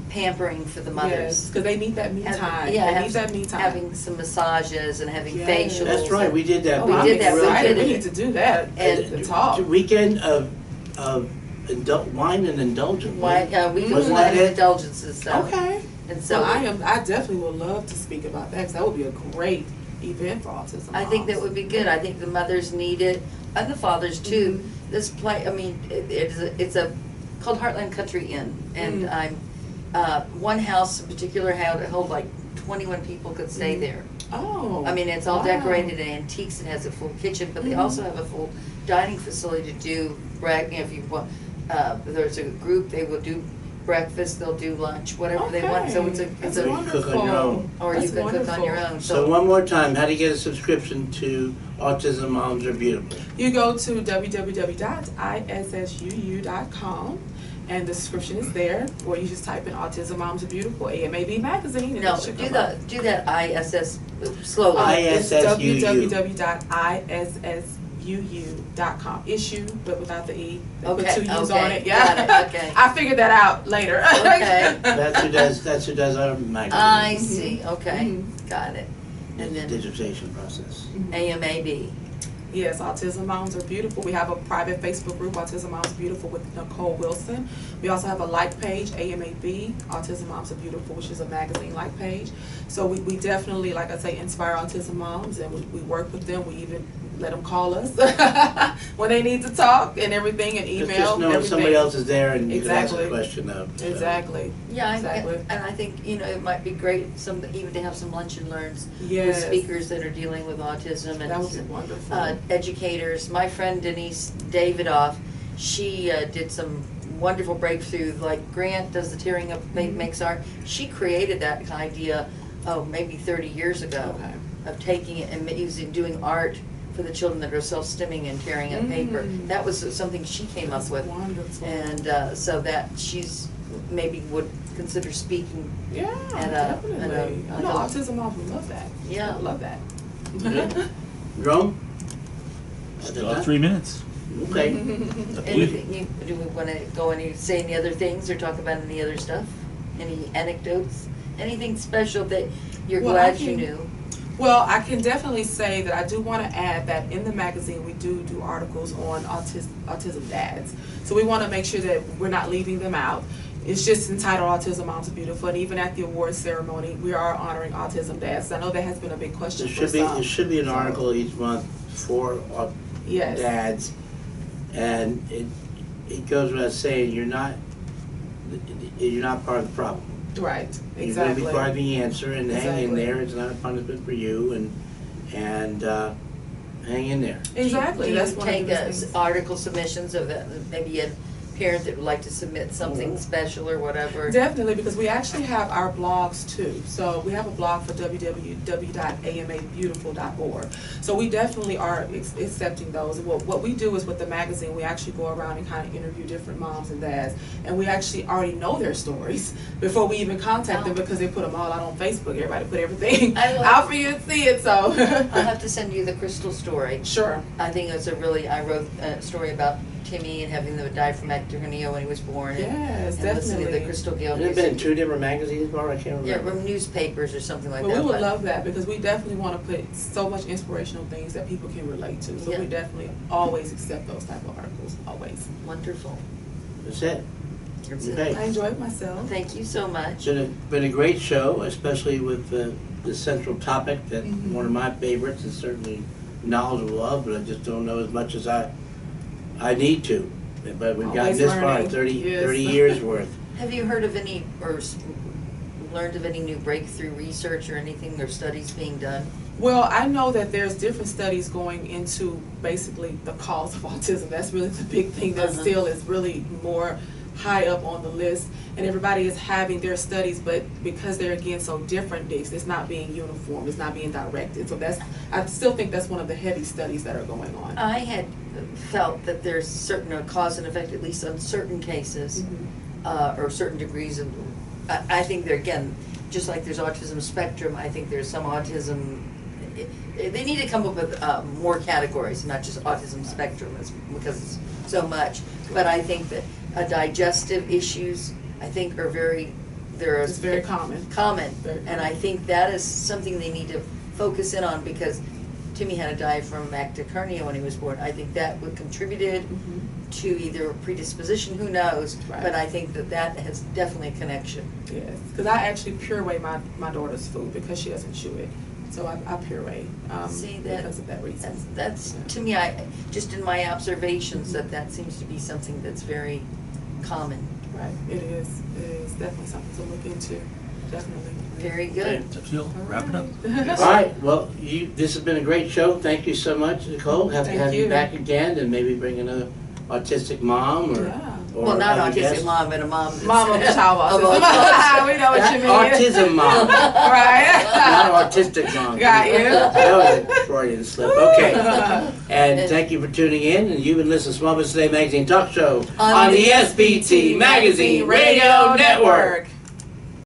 [SPEAKER 2] pampering for the mothers.
[SPEAKER 4] Yes, because they need that me
[SPEAKER 2] Have-
[SPEAKER 4] time.
[SPEAKER 2] yeah,
[SPEAKER 4] they
[SPEAKER 2] have-
[SPEAKER 4] need that me time.
[SPEAKER 2] Having some massages and having
[SPEAKER 4] Yes.
[SPEAKER 2] facials.
[SPEAKER 1] That's right, we did that.
[SPEAKER 4] Oh,
[SPEAKER 2] we
[SPEAKER 4] I'm
[SPEAKER 2] did that. We
[SPEAKER 4] excited.
[SPEAKER 2] did
[SPEAKER 4] We
[SPEAKER 2] it.
[SPEAKER 4] need to do that.
[SPEAKER 2] And
[SPEAKER 4] the talk.
[SPEAKER 1] Weekend of wine and indulgence.
[SPEAKER 2] Why, we do
[SPEAKER 1] Wasn't
[SPEAKER 2] wine
[SPEAKER 1] that
[SPEAKER 2] and
[SPEAKER 1] it?
[SPEAKER 2] indulgences. So.
[SPEAKER 4] Okay.
[SPEAKER 2] And so
[SPEAKER 4] So I definitely would love to speak about that because that would be a great event for autism.
[SPEAKER 2] I think that
[SPEAKER 4] moms.
[SPEAKER 2] would be good. I think the mothers need it, and the fathers too, this play, I mean, it's called Heartland Country Inn, and I'm, one house in particular held like 21 people could stay there.
[SPEAKER 4] Oh.
[SPEAKER 2] I mean, it's all
[SPEAKER 4] wow.
[SPEAKER 2] decorated in antiques, it has a full kitchen, but they also have a full dining facility to do, if you want, if there's a group, they will do breakfast, they'll do lunch, whatever they want, so it's
[SPEAKER 4] That's
[SPEAKER 2] a,
[SPEAKER 4] wonderful.
[SPEAKER 1] Cook on your own.
[SPEAKER 2] or
[SPEAKER 4] That's
[SPEAKER 2] you can cook on your own,
[SPEAKER 1] So one more time, how do you get a subscription to Autism Moms Are Beautiful?
[SPEAKER 4] You go to www.issuu.com and the subscription is there, or you just type in Autism Moms Are Beautiful, AMAB magazine, and
[SPEAKER 2] no,
[SPEAKER 4] it should
[SPEAKER 2] do
[SPEAKER 4] come
[SPEAKER 2] that,
[SPEAKER 4] up.
[SPEAKER 2] do that ISS slowly.
[SPEAKER 4] It's
[SPEAKER 1] ISSUU.
[SPEAKER 4] www.issuu.com. Issue, but without the E. They put
[SPEAKER 2] Okay,
[SPEAKER 4] two U's
[SPEAKER 2] okay,
[SPEAKER 4] on it. Yeah.
[SPEAKER 2] got it, okay.
[SPEAKER 4] I figured that out later.
[SPEAKER 2] Okay.
[SPEAKER 1] That's who does our magazine.
[SPEAKER 2] I see, okay,
[SPEAKER 4] Mhm.
[SPEAKER 2] got it. And then
[SPEAKER 1] Digitization process.
[SPEAKER 2] AMAB.
[SPEAKER 4] Yes, Autism Moms Are Beautiful. We have a private Facebook group, Autism Moms Beautiful, with Nichole Wilson. We also have a like page, AMAB, Autism Moms Are Beautiful, which is a magazine like page. So we definitely, like I say, inspire autism moms, and we work with them. We even let them call us when they need to talk and everything, and email.
[SPEAKER 1] Just knowing
[SPEAKER 4] everything.
[SPEAKER 1] somebody else is there and you can ask a
[SPEAKER 4] Exactly.
[SPEAKER 1] question of. so.
[SPEAKER 4] Exactly.
[SPEAKER 2] Yeah,
[SPEAKER 4] Exactly.
[SPEAKER 2] and I think, it might be great even to have some lunch and learns with
[SPEAKER 4] Yes.
[SPEAKER 2] speakers that are dealing with autism
[SPEAKER 4] That would be
[SPEAKER 2] and
[SPEAKER 4] wonderful.
[SPEAKER 2] educators. My friend Denise Davidoff, she did some wonderful breakthrough, like Grant does the tearing up, makes art. She created that idea, maybe 30 years ago,
[SPEAKER 4] Okay.
[SPEAKER 2] of taking it and doing art for the children that are self-stimming and tearing up paper. That was something she came up with.
[SPEAKER 4] Wonderful.
[SPEAKER 2] And so that she's maybe would consider speaking.
[SPEAKER 4] Yeah,
[SPEAKER 2] and,
[SPEAKER 4] definitely.
[SPEAKER 2] and,
[SPEAKER 4] No, autism moms would love that.
[SPEAKER 2] Yeah.
[SPEAKER 4] Would love that.
[SPEAKER 1] Good. Jerome?
[SPEAKER 3] Still have 3 minutes.
[SPEAKER 1] Okay.
[SPEAKER 2] Anything, do we want to say any other things or talk about any other stuff? Any anecdotes? Anything special that you're
[SPEAKER 4] Well,
[SPEAKER 2] glad
[SPEAKER 4] I
[SPEAKER 2] you
[SPEAKER 4] can-
[SPEAKER 2] knew?
[SPEAKER 4] Well, I can definitely say that I do want to add that in the magazine we do articles on autism dads. So we want to make sure that we're not leaving them out. It's just entitled Autism Moms Are Beautiful, and even at the awards ceremony, we are honoring autism dads. I know that has been a big question
[SPEAKER 1] There
[SPEAKER 4] for some.
[SPEAKER 1] should be an article each month for
[SPEAKER 4] Yes.
[SPEAKER 1] dads, and it goes without saying you're not part of the problem.
[SPEAKER 4] Right,
[SPEAKER 1] You're going to
[SPEAKER 4] exactly.
[SPEAKER 1] be part of the answer, and hang in
[SPEAKER 4] Exactly.
[SPEAKER 1] there. It's not a punishment for you, and hang in there.
[SPEAKER 4] Exactly, that's one
[SPEAKER 2] Do you
[SPEAKER 4] of the
[SPEAKER 2] take
[SPEAKER 4] things.
[SPEAKER 2] article submissions of maybe a parent that would like to submit something special or whatever?
[SPEAKER 4] Definitely, because we actually have our blogs too. So we have a blog for www.amabeautiful.org. So we definitely are accepting those. What we do is with the magazine, we actually go around and kind of interview different moms and dads, and we actually already know their stories before we even contact them, because they put them all out on Facebook. Everybody put everything
[SPEAKER 2] I will-
[SPEAKER 4] out for you to see it. So
[SPEAKER 2] I'll have to send you the Crystal story.
[SPEAKER 4] sure.
[SPEAKER 2] I think it's I wrote a story about Timmy and having the diaphragmatic hernia when he was born.
[SPEAKER 4] Yes,
[SPEAKER 2] and listening to
[SPEAKER 4] definitely.
[SPEAKER 2] the Crystal Gale
[SPEAKER 1] Has it been in
[SPEAKER 2] music.
[SPEAKER 1] 2 different magazines, Barbara? I can't
[SPEAKER 2] Yeah,
[SPEAKER 1] remember.
[SPEAKER 2] from newspapers or something like
[SPEAKER 4] Well,
[SPEAKER 2] that.
[SPEAKER 4] we would
[SPEAKER 2] but-
[SPEAKER 4] love that, because we definitely want to put so much inspirational things that people can relate to. So
[SPEAKER 2] Yeah.
[SPEAKER 4] we definitely always accept those type of articles, always.
[SPEAKER 2] Wonderful.
[SPEAKER 1] That's it.
[SPEAKER 2] That's it.
[SPEAKER 1] Okay.
[SPEAKER 4] I enjoyed myself.
[SPEAKER 2] Thank you so much.
[SPEAKER 1] It's been a great show, especially with the central topic that one of my favorites is certainly knowledgeable of, but I just don't know as much as I need to. But we've gotten
[SPEAKER 4] Always
[SPEAKER 1] this far,
[SPEAKER 4] learning.
[SPEAKER 1] 30
[SPEAKER 4] Yes.
[SPEAKER 1] years worth.
[SPEAKER 2] Have you heard of any learned of any new breakthrough research or anything, or studies being done?
[SPEAKER 4] Well, I know that there's different studies going into basically the cause of autism. That's really the big thing that still is really more high up on the list, and everybody is having their studies, but because they're again so different, it's not being uniform, it's not being directed. So I still think that's one of the heavy studies that are going on.
[SPEAKER 2] I had felt that there's certain cause and effect, at least on certain cases, or certain degrees of, I think there again, just like there's autism spectrum, I think there's some autism, they need to come up with more categories, not just autism spectrum, because it's so much. But I think that digestive issues, I think are
[SPEAKER 4] It's very common. Very
[SPEAKER 2] And I think that is something they need to focus in on, because Timmy had a diaphragmatic hernia when he was born. I think that would contributed to either predisposition, who knows,
[SPEAKER 4] Right.
[SPEAKER 2] but I think that has definitely a connection.
[SPEAKER 4] Yes, because I actually puree my daughter's food because she doesn't chew it. So I puree
[SPEAKER 2] See, that-
[SPEAKER 4] because of that reason.
[SPEAKER 2] That's to me, just in my observations, that seems to be something that's very common.
[SPEAKER 4] Right, it is. It is definitely something to look into. Definitely.
[SPEAKER 2] Very good.
[SPEAKER 3] So Jill, wrap it up.
[SPEAKER 1] All right, well, this has been a great show. Thank you so much, Nichole. Have to
[SPEAKER 4] Thank
[SPEAKER 1] have you
[SPEAKER 4] you.
[SPEAKER 1] back again and maybe bring another autistic mom or.
[SPEAKER 4] Yeah.
[SPEAKER 1] or
[SPEAKER 2] Well, not
[SPEAKER 1] other
[SPEAKER 2] autistic
[SPEAKER 1] guests.
[SPEAKER 2] mom, but a mom. that's-
[SPEAKER 4] Mom of a child
[SPEAKER 2] of
[SPEAKER 4] autism.
[SPEAKER 2] autism.
[SPEAKER 4] We know what you mean.
[SPEAKER 1] Autism mom,
[SPEAKER 4] Right.
[SPEAKER 1] not autistic mom.
[SPEAKER 4] Got you.
[SPEAKER 1] That was a Freudian slip. Okay. And thank you for tuning in. And you've been listening to Small Business Today Magazine Talk Show on the SBT Magazine Radio Network.